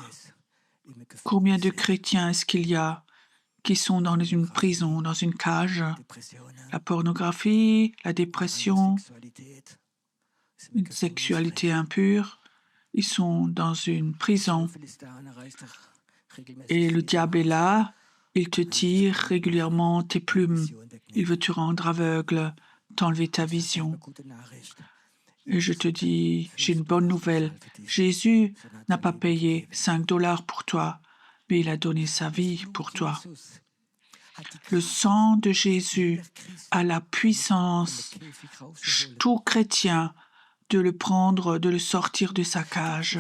combien de chrétiens est-ce qu'il y a qui sont dans une prison, dans une cage? La pornographie, la dépression, une sexualité impure, ils sont dans une prison. Et le diable est là, il te tire régulièrement tes plumes, il veut te rendre aveugle, t'enlever ta vision. Et je te dis, j'ai une bonne nouvelle. Jésus n'a pas payé $5 pour toi, mais il a donné sa vie pour toi. Le sang de Jésus a la puissance, tout chrétien, de le prendre, de le sortir de sa cage.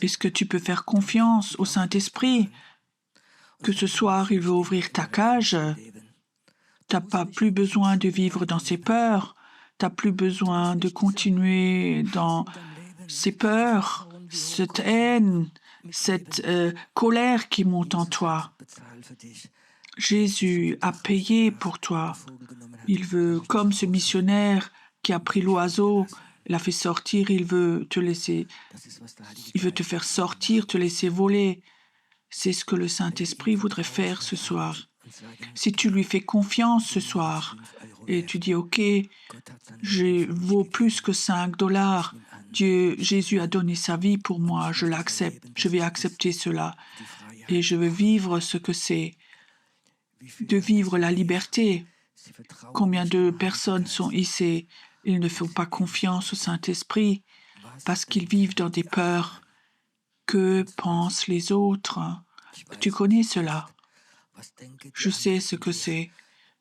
Est-ce que tu peux faire confiance au Saint-Esprit que ce soir, il veut ouvrir ta cage? Tu n'as pas plus besoin de vivre dans ces peurs. Tu n'as plus besoin de continuer dans ces peurs, cette haine, cette colère qui monte en toi. Jésus a payé pour toi. Il veut, comme ce missionnaire qui a pris l'oiseau, l'a fait sortir, il veut te faire sortir, te laisser voler. C'est ce que le Saint-Esprit voudrait faire ce soir. Si tu lui fais confiance ce soir et tu dis « Ok, je vaux plus que $5. Jésus a donné sa vie pour moi, je l'accepte, je vais accepter cela et je veux vivre ce que c'est, de vivre la liberté. » Combien de personnes sont ici, ils ne font pas confiance au Saint-Esprit parce qu'ils vivent dans des peurs. Que pensent les autres? Tu connais cela. Je sais ce que c'est.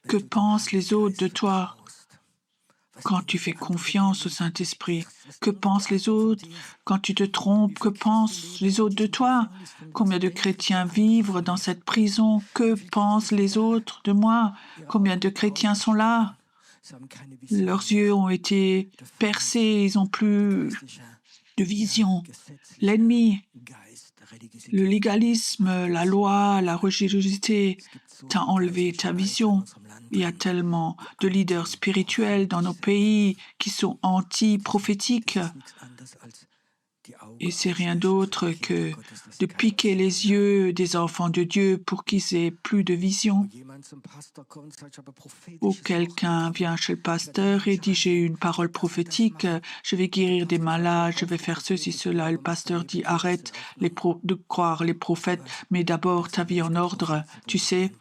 Que pensent les autres de toi quand tu fais confiance au Saint-Esprit? Que pensent les autres quand tu te trompes? Que pensent les autres de toi? Combien de chrétiens vivent dans cette prison? Que pensent les autres de moi? Combien de chrétiens sont là? Leurs yeux ont été percés, ils n'ont plus de vision. L'ennemi Le légalisme, la loi, la religiosité t'a enlevé ta vision. Il y a tellement de leaders spirituels dans nos pays qui sont anti-prophétiques. Et c'est rien d'autre que de piquer les yeux des enfants de Dieu pour qu'ils aient plus de vision. Ou quelqu'un vient chez le pasteur et dit j'ai une parole prophétique, je vais guérir des malades, je vais faire ceci, cela. Et le pasteur dit arrête de croire les prophètes, mais d'abord ta vie en ordre. Tu sais,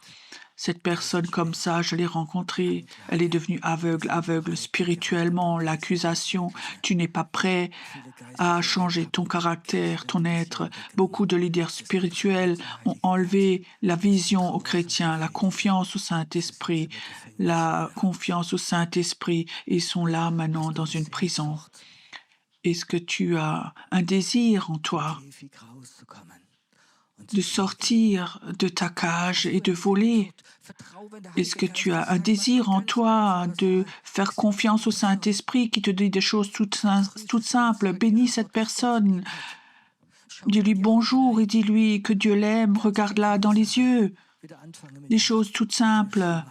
cette personne comme ça, je l'ai rencontrée, elle est devenue aveugle spirituellement, l'accusation, tu n'es pas prêt à changer ton caractère, ton être. Beaucoup de leaders spirituels ont enlevé la vision aux chrétiens, la confiance au Saint-Esprit, ils sont là maintenant dans une prison. Est-ce que tu as un désir en toi de sortir de ta cage et de voler? Est-ce que tu as un désir en toi de faire confiance au Saint-Esprit qui te dit des choses toutes simples? Bénis cette personne. Dis-lui bonjour et dis-lui que Dieu l'aime. Regarde-la dans les yeux. Des choses toutes simples.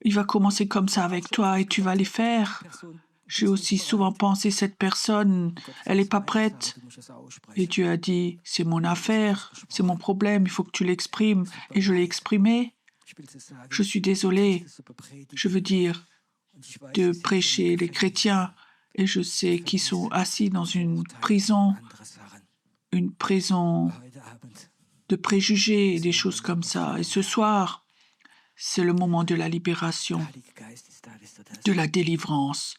Il va commencer comme ça avec toi et tu vas les faire. J'ai aussi souvent pensé, cette personne, elle n'est pas prête. Et Dieu a dit, c'est mon affaire, c'est mon problème, il faut que tu l'exprimes. Et je l'ai exprimé. Je suis désolé. Je veux dire de prêcher les chrétiens. Et je sais qu'ils sont assis dans une prison de préjugés et des choses comme ça. Et ce soir, c'est le moment de la libération, de la délivrance.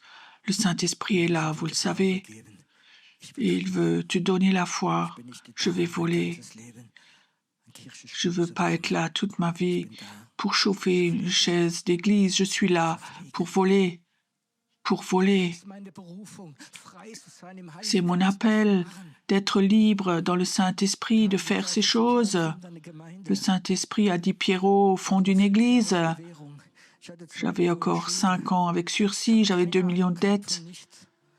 Le Saint-Esprit est là, vous le savez, et il veut te donner la foi. Je vais voler. Je ne veux pas être là toute ma vie pour chauffer une chaise d'église. Je suis là pour voler. C'est mon appel d'être libre dans le Saint-Esprit, de faire ces choses. Le Saint-Esprit a dit Pierrot au fond d'une église. J'avais encore 5 ans avec sursis, j'avais 2 millions de dettes.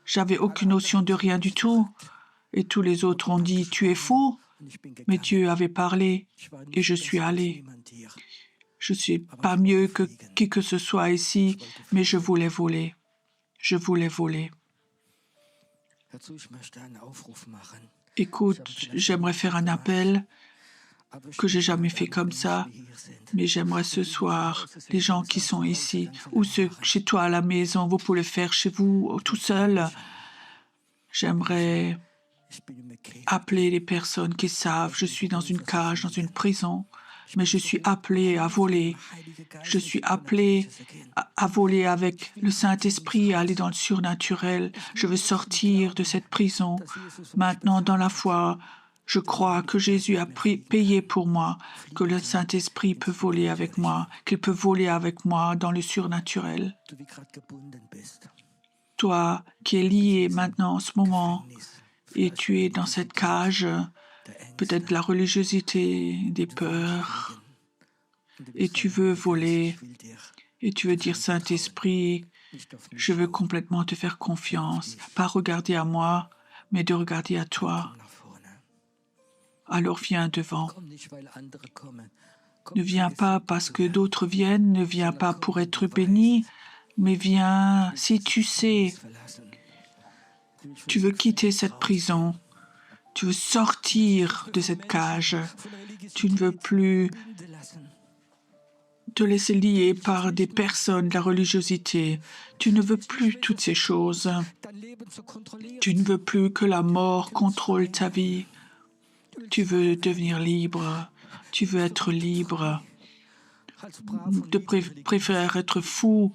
J'avais aucune notion de rien du tout. Et tous les autres ont dit, tu es fou. Mais Dieu avait parlé et je suis allé. Je ne suis pas mieux que qui que ce soit ici, mais je voulais voler. Je voulais voler. Écoute, j'aimerais faire un appel que j'ai jamais fait comme ça, mais j'aimerais ce soir, les gens qui sont ici, ou ceux chez toi à la maison, vous pouvez le faire chez vous, tout seul. J'aimerais appeler les personnes qui savent, je suis dans une cage, dans une prison, mais je suis appelé à voler. Je suis appelé à voler avec le Saint-Esprit, à aller dans le surnaturel. Je veux sortir de cette prison. Maintenant, dans la foi, je crois que Jésus a payé pour moi, que le Saint-Esprit peut voler avec moi, qu'il peut voler avec moi dans le surnaturel. Toi qui es lié maintenant en ce moment, et tu es dans cette cage, peut-être la religiosité, des peurs, et tu veux voler, et tu veux dire Saint-Esprit, je veux complètement te faire confiance, pas regarder à moi, mais de regarder à toi. Alors viens devant. Ne viens pas parce que d'autres viennent, ne viens pas pour être béni, mais viens si tu sais, tu veux quitter cette prison, tu veux sortir de cette cage, tu ne veux plus te laisser lier par des personnes de la religiosité, tu ne veux plus toutes ces choses, tu ne veux plus que la mort contrôle ta vie, tu veux devenir libre, tu veux être libre, tu préfères être fou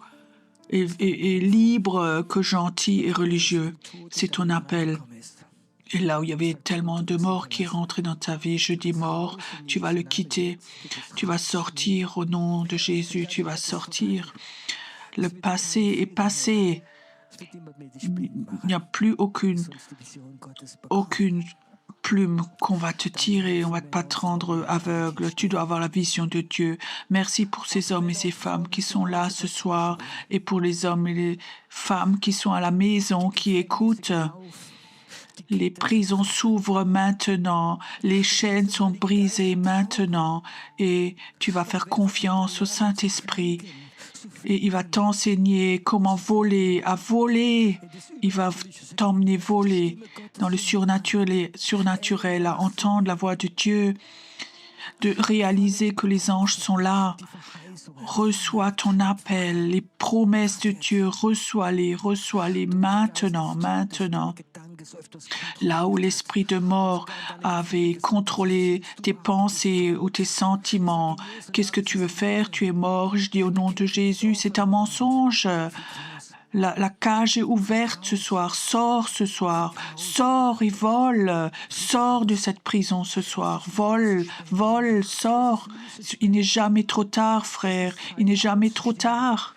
et libre que gentil et religieux. C'est ton appel. Et là où il y avait tellement de morts qui rentraient dans ta vie, je dis mort, tu vas le quitter. Tu vas sortir au nom de Jésus, tu vas sortir. Le passé est passé. Il n'y a plus aucune plume qu'on va te tirer, on va pas te rendre aveugle. Tu dois avoir la vision de Dieu. Merci pour ces hommes et ces femmes qui sont là ce soir et pour les hommes et les femmes qui sont à la maison, qui écoutent. Les prisons s'ouvrent maintenant, les chaînes sont brisées maintenant et tu vas faire confiance au Saint-Esprit et il va t'enseigner comment voler, à voler. Il va t'emmener voler dans le surnaturel, à entendre la voix de Dieu, de réaliser que les anges sont là. Reçois ton appel, les promesses de Dieu, reçois-les maintenant, maintenant. Là où l'esprit de mort avait contrôlé tes pensées ou tes sentiments, qu'est-ce que tu veux faire? Tu es mort, je dis au nom de Jésus, c'est un mensonge. La cage est ouverte ce soir, sors ce soir, sors et vole, sors de cette prison ce soir, vole, sors. Il n'est jamais trop tard, frère, il n'est jamais trop tard.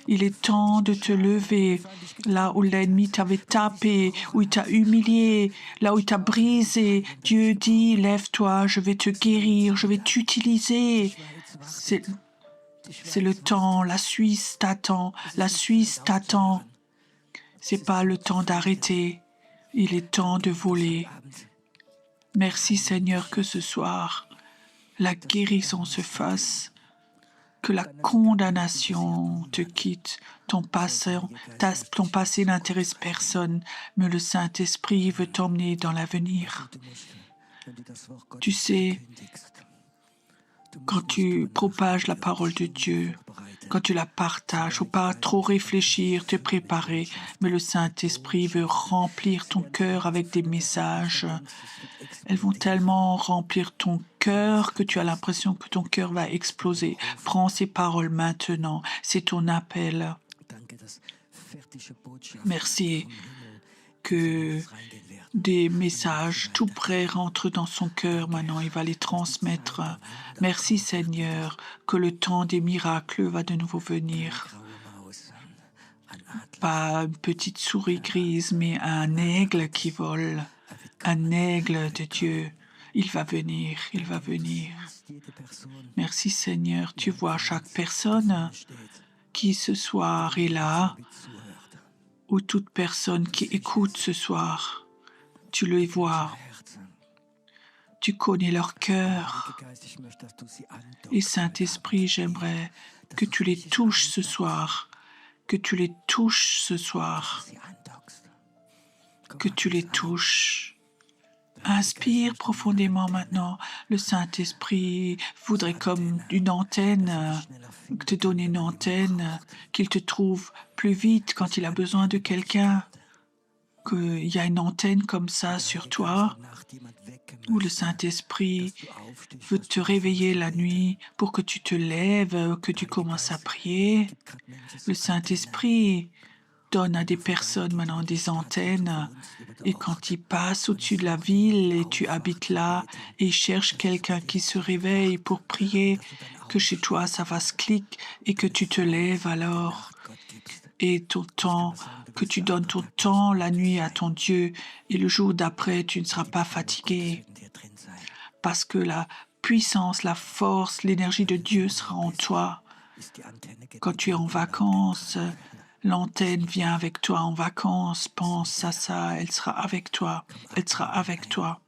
Il est temps de te lever, là où l'ennemi t'avait tapé, où il t'a humilié, là où il t'a brisé. Dieu dit, lève-toi, je vais te guérir, je vais t'utiliser. C'est le temps, la Suisse t'attend, la Suisse t'attend. C'est pas le temps d'arrêter, il est temps de voler. Merci Seigneur que ce soir, la guérison se fasse, que la condamnation te quitte. Ton passé n'intéresse personne, mais le Saint-Esprit veut t'emmener dans l'avenir. Tu sais, quand tu propages la parole de Dieu, quand tu la partages, il ne faut pas trop réfléchir, te préparer, mais le Saint-Esprit veut remplir ton cœur avec des messages. Elles vont tellement remplir ton cœur que tu as l'impression que ton cœur va exploser. Prends ces paroles maintenant, c'est ton appel. Merci que des messages tout près rentrent dans son cœur maintenant, il va les transmettre. Merci Seigneur, que le temps des miracles va de nouveau venir. Pas une petite souris grise, mais un aigle qui vole, un aigle de Dieu. Il va venir, il va venir. Merci Seigneur, tu vois chaque personne qui ce soir est là, ou toute personne qui écoute ce soir. Tu les vois, tu connais leur cœur. Et Saint-Esprit, j'aimerais que tu les touches ce soir, que tu les touches ce soir, que tu les touches. Inspire profondément maintenant. Le Saint-Esprit voudrait comme une antenne, te donner une antenne, qu'il te trouve plus vite quand il a besoin de quelqu'un. Qu'il y a une antenne comme ça sur toi, où le Saint-Esprit veut te réveiller la nuit pour que tu te lèves, que tu commences à prier. Le Saint-Esprit donne à des personnes maintenant des antennes, et quand il passe au-dessus de la ville et tu habites là, et il cherche quelqu'un qui se réveille pour prier, que chez toi ça fasse clic et que tu te lèves alors. Et ton temps, que tu donnes ton temps la nuit à ton Dieu et le jour d'après, tu ne seras pas fatigué parce que la puissance, la force, l'énergie de Dieu sera en toi. Quand tu es en vacances, l'antenne vient avec toi en vacances, pense à ça, elle sera avec toi, elle sera avec toi.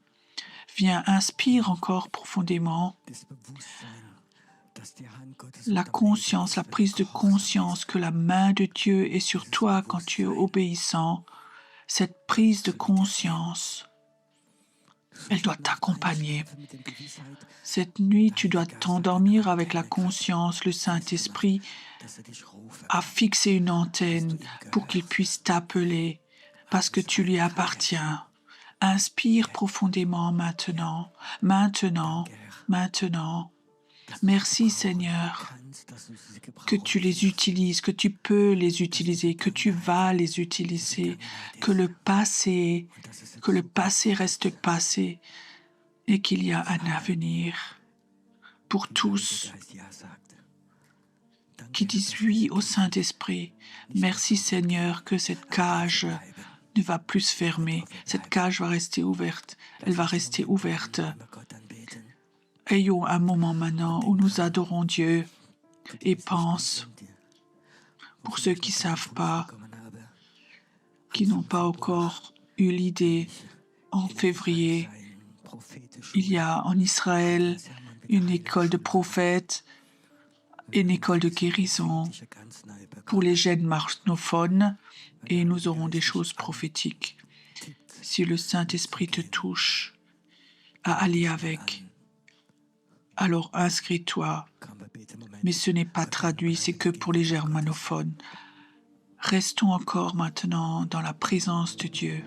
Viens, inspire encore profondément. La conscience, la prise de conscience que la main de Dieu est sur toi quand tu es obéissant, cette prise de conscience, elle doit t'accompagner. Cette nuit, tu dois t'endormir avec la conscience. Le Saint-Esprit a fixé une antenne pour qu'il puisse t'appeler parce que tu lui appartiens. Inspire profondément maintenant, maintenant, maintenant. Merci Seigneur que tu les utilises, que tu peux les utiliser, que tu vas les utiliser, que le passé reste passé et qu'il y a un avenir pour tous qui disent oui au Saint-Esprit. Merci Seigneur que cette cage ne va plus se fermer, cette cage va rester ouverte, elle va rester ouverte. Ayons un moment maintenant où nous adorons Dieu et pense, pour ceux qui ne savent pas, qui n'ont pas encore eu l'idée En février, il y a en Israël une école de prophètes, une école de guérison pour les jeunes marnophones et nous aurons des choses prophétiques. Si le Saint-Esprit te touche à aller avec, alors inscris-toi. Mais ce n'est pas traduit, c'est que pour les germanophones. Restons encore maintenant dans la présence de Dieu.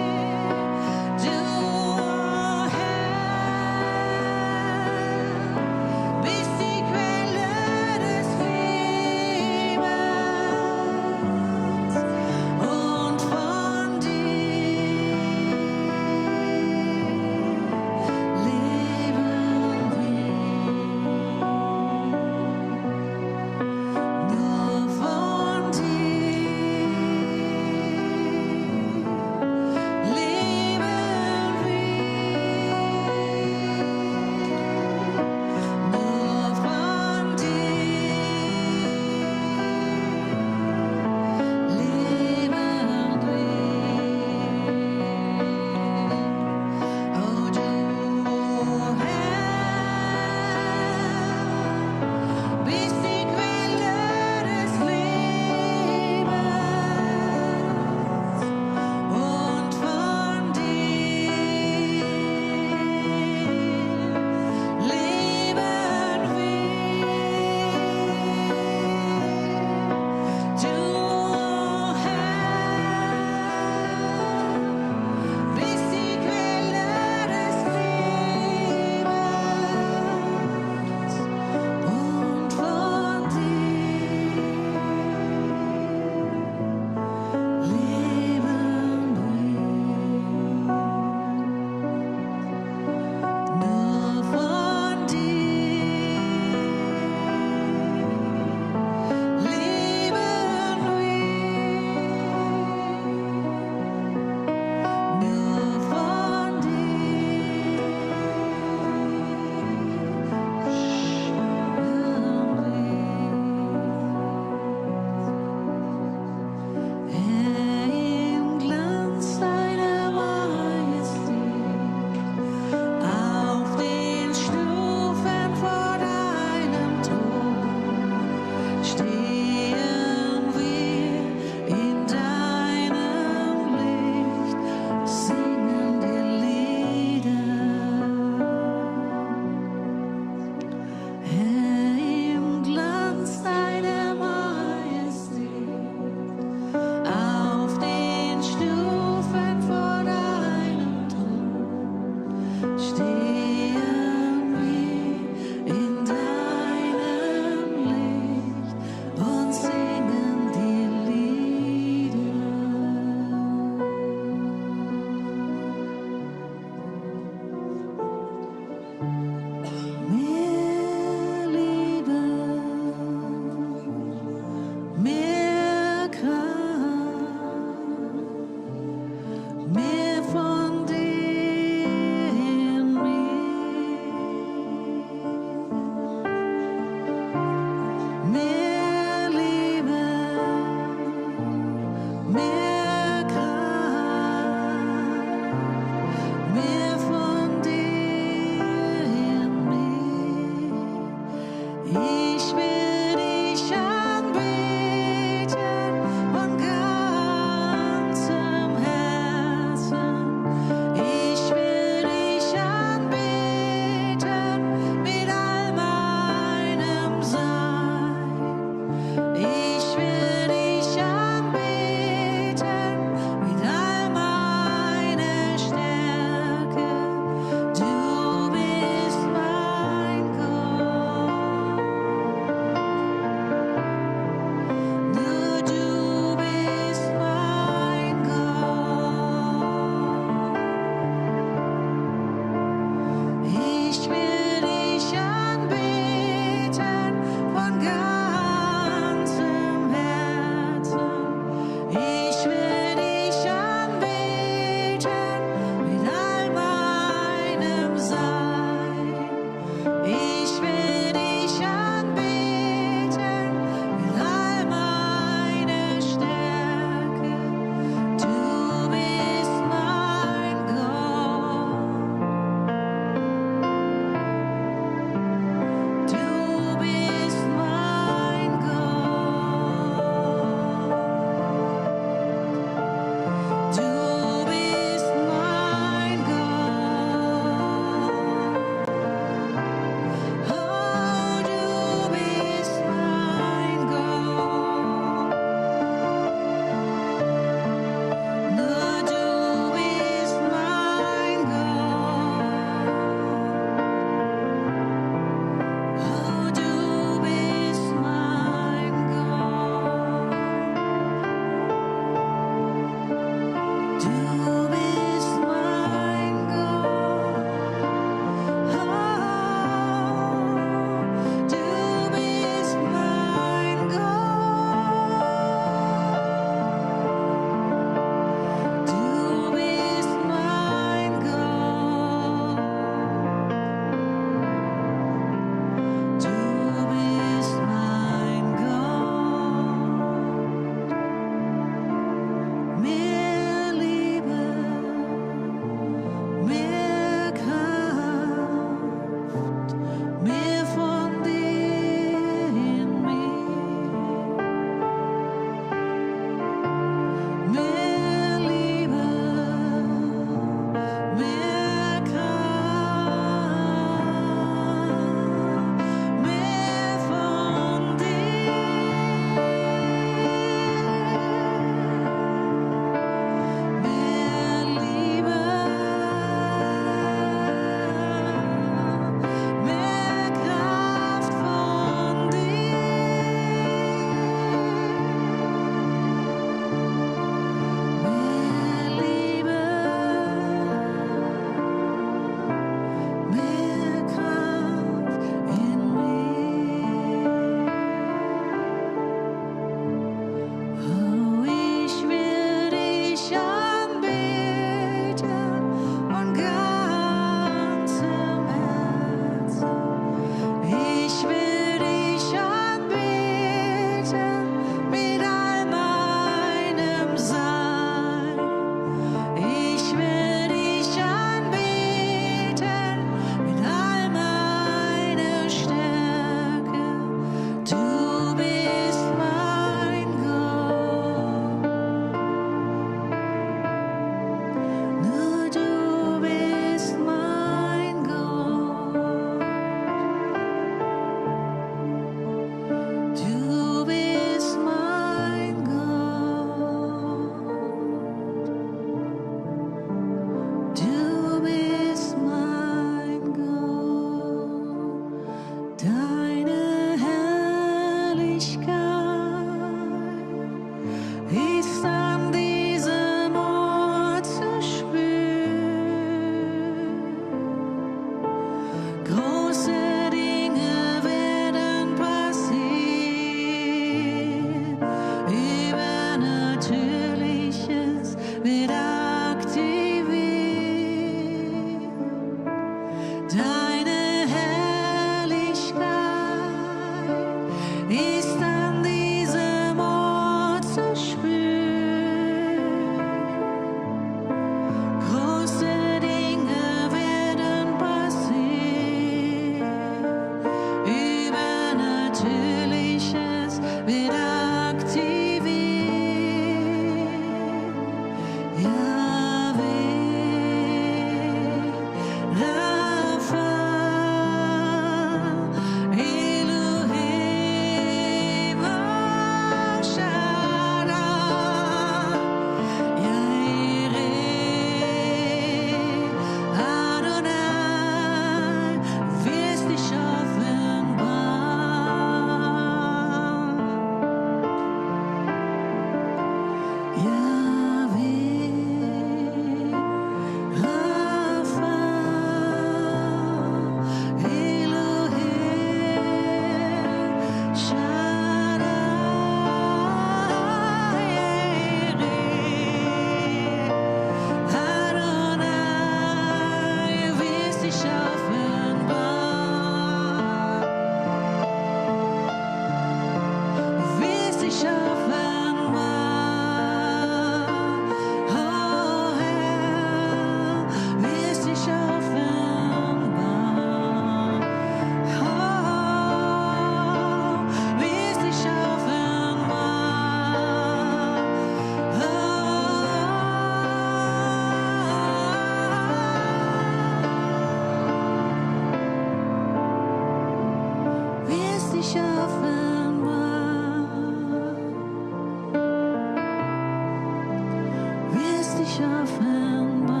sich offenbar.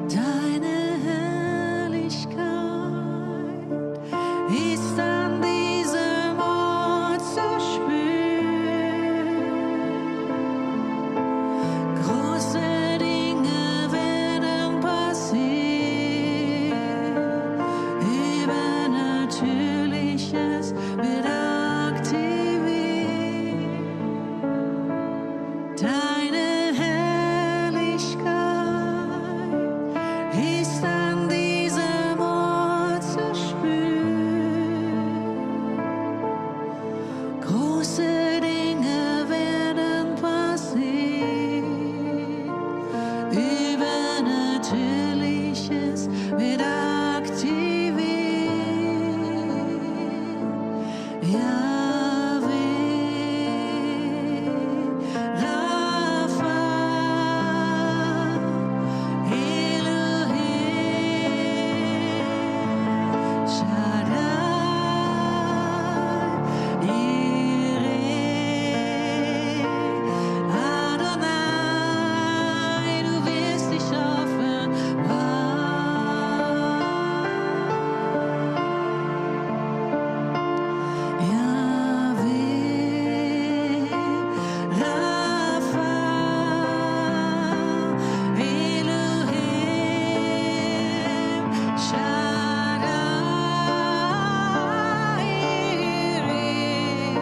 Deine Herrlichkeit ist an diesem Ort zu spüren. Große Dinge werden passieren. Übernatürliches wird aktiviert. Deine Herrlichkeit ist an diesem Ort zu spüren. Große Dinge werden passieren. Übernatürliches wird aktiviert. Yahweh, Rapha, Elohim, Shaddai, Jireh, Adonai, du wirst dich offenbaren. Yahweh, Rapha, Elohim, Shaddai, Jireh,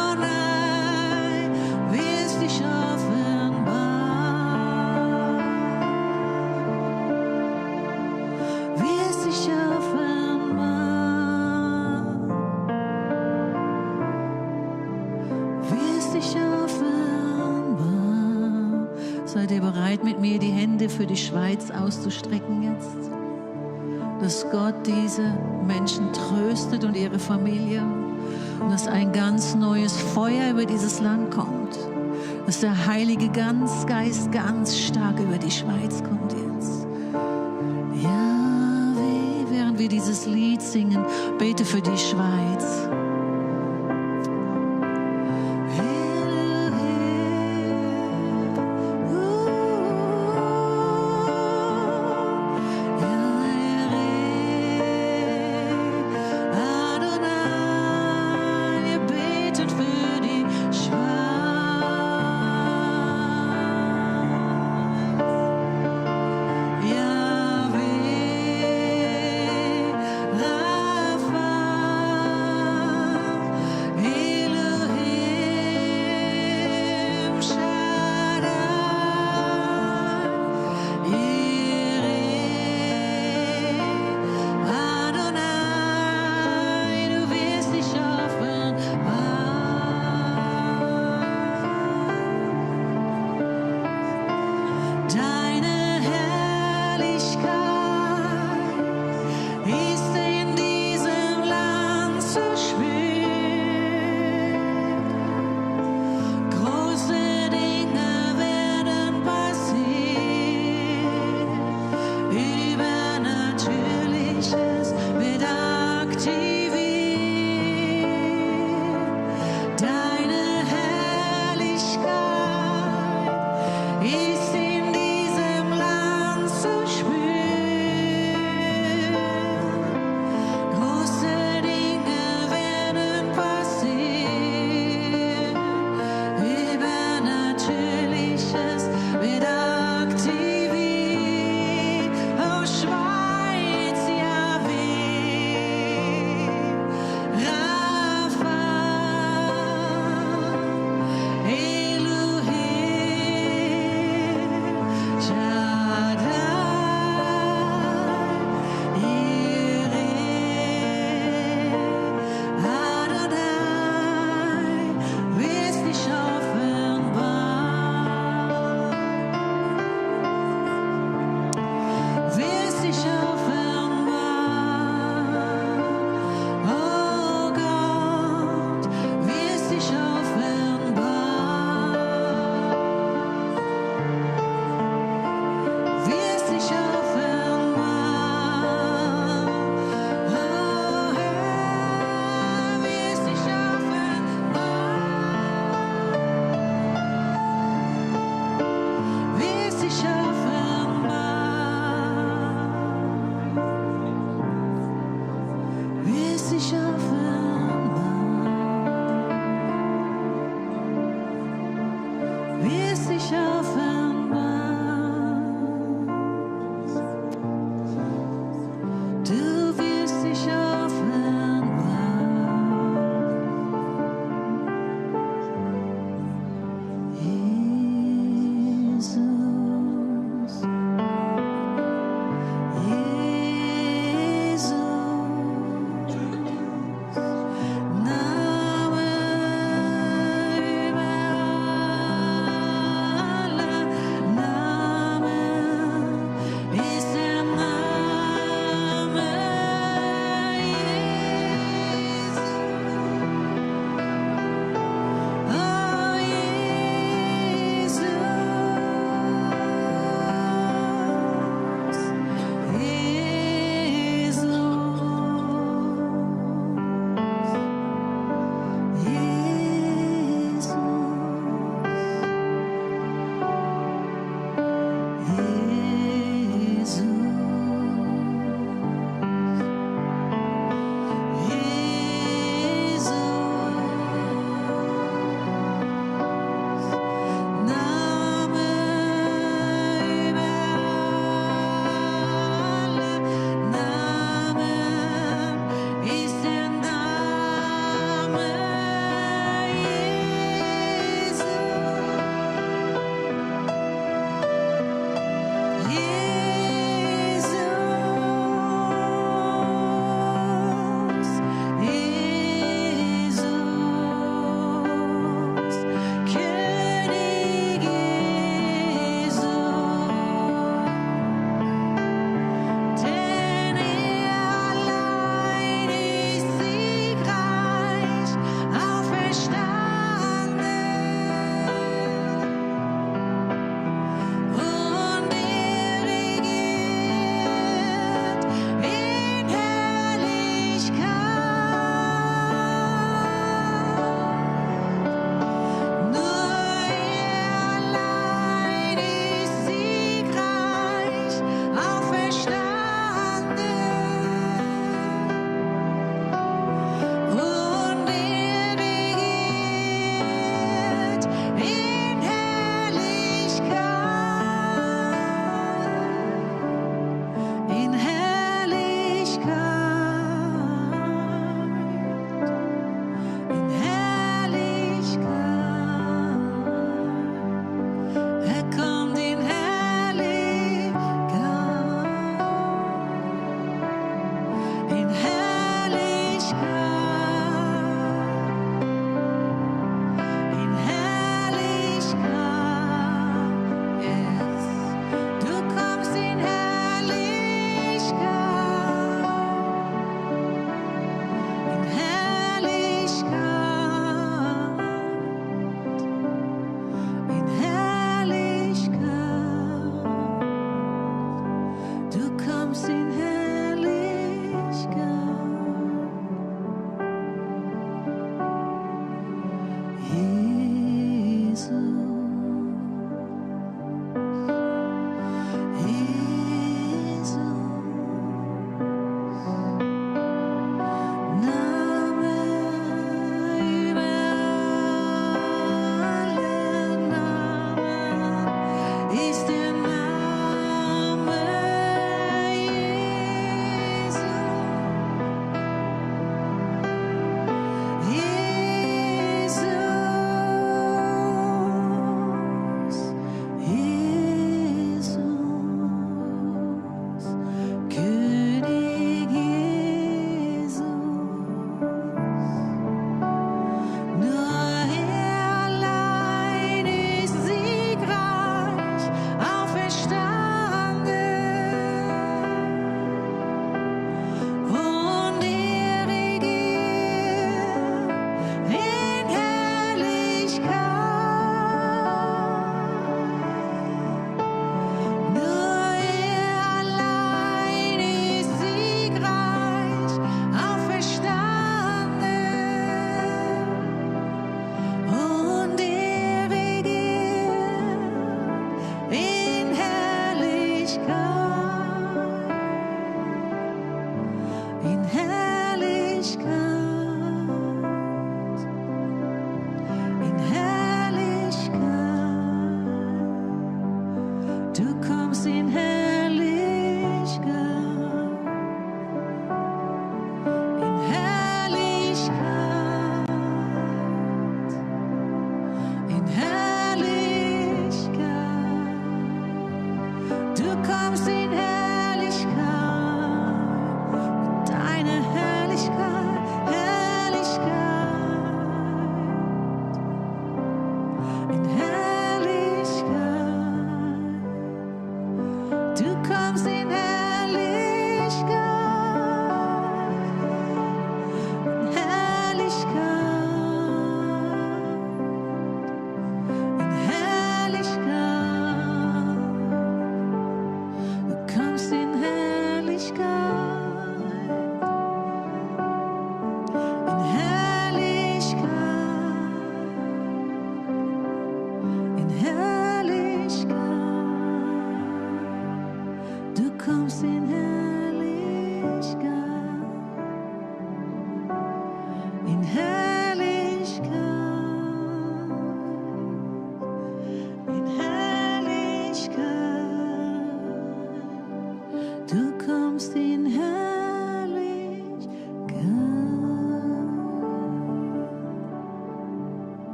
Adonai, wirst dich offenbaren. Wirst dich offenbaren. Wirst dich offenbaren. Seid ihr bereit, mit mir die Hände für die Schweiz auszustrecken jetzt? Dass Gott diese Menschen tröstet und ihre Familie und dass ein ganz neues Feuer über dieses Land kommt. Dass der Heilige Geist ganz stark über die Schweiz kommt jetzt. Yahweh, während wir dieses Lied singen, bete für die Schweiz. Adonai, wir beten für die Schweiz. Yahweh, Rapha,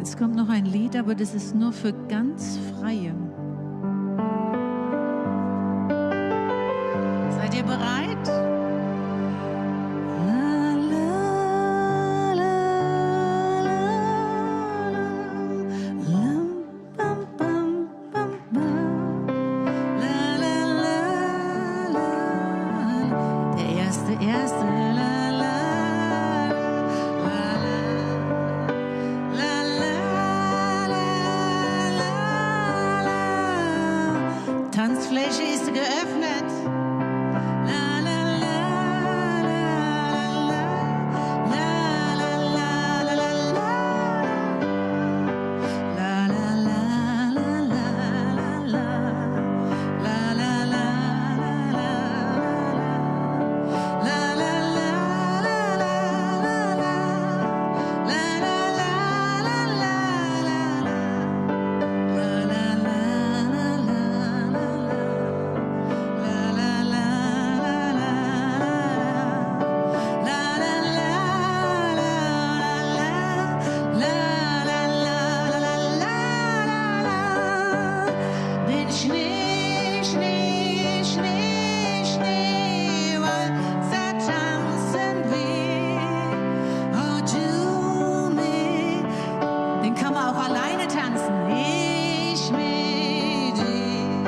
Jetzt kommt noch ein Lied, aber das ist nur für ganz Freie. Seid ihr bereit? La, la, la, la, lam, bam, bam, bam, bam. La, la, la, la. Der erste, la, la, la, la, la, la, la. Tanzfläche ist geöffnet. La, la, la, la, la, la, la, la, la, la. La, la, la, la, la, la, la. La, la, la, la, la, la. La, la, la, la, la, la, la. La, la, la, la, la, la, la. La, la, la, la, la, la, den Schnee, Schnee, Schnee, Schneewalzer tanzen wir. Oh, du mit, den kann man auch alleine tanzen. Ich mit dir.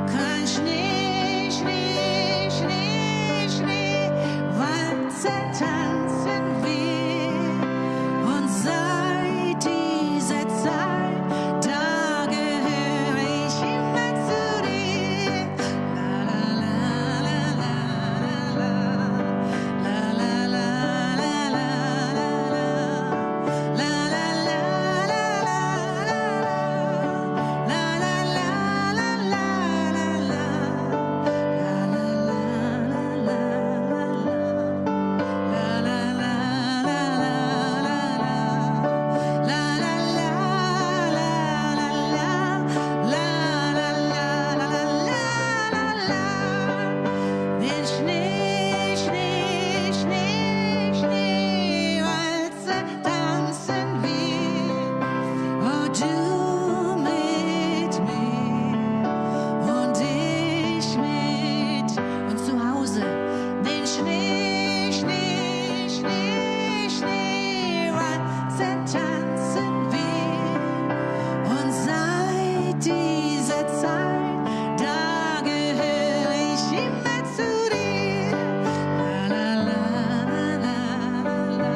Kein Schnee, Schnee, Schnee, Schneewalzer tanzen wir. Und seit dieser Zeit, da gehöre ich immer zu dir. La, la, la, la, la, la. La, la, la, la, la, la. La, la, la, la, la, la. La, la, la, la, la, la, la. La, la, la, la, la, la, la. La, la, la, la, la, la, la. La, la, la, la, la, la, la. Den Schnee, Schnee, Schnee, Schneewalzer tanzen wir. Oh, du mit mir und ich mit uns zu Hause. Den Schnee, Schnee, Schnee, Schneewalzer tanzen wir. Und seit dieser Zeit, da gehöre ich immer zu dir. La, la, la, la, la, la.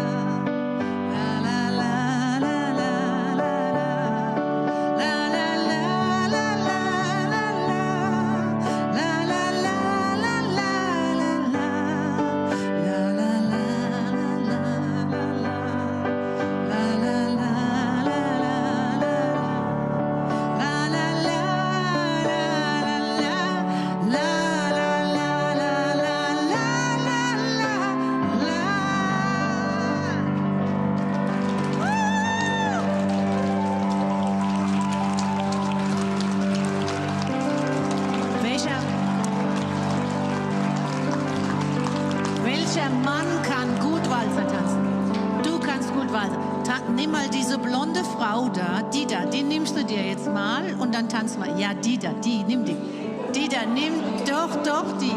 La, la, la, la, la, la, la. La, la, la, la, la, la, la. La, la, la, la, la, la, la. La, la, la, la, la, la, la. La, la, la, la, la, la. La, la, la, la, la, la. La, la, la, la, la, Welcher Mann kann gut Walzer tanzen? Du kannst gut Walzer. Nimm mal diese blonde Frau da, die nimmst du dir jetzt mal und dann tanz mal. Ja, die, nimm die. Die da, nimm doch die.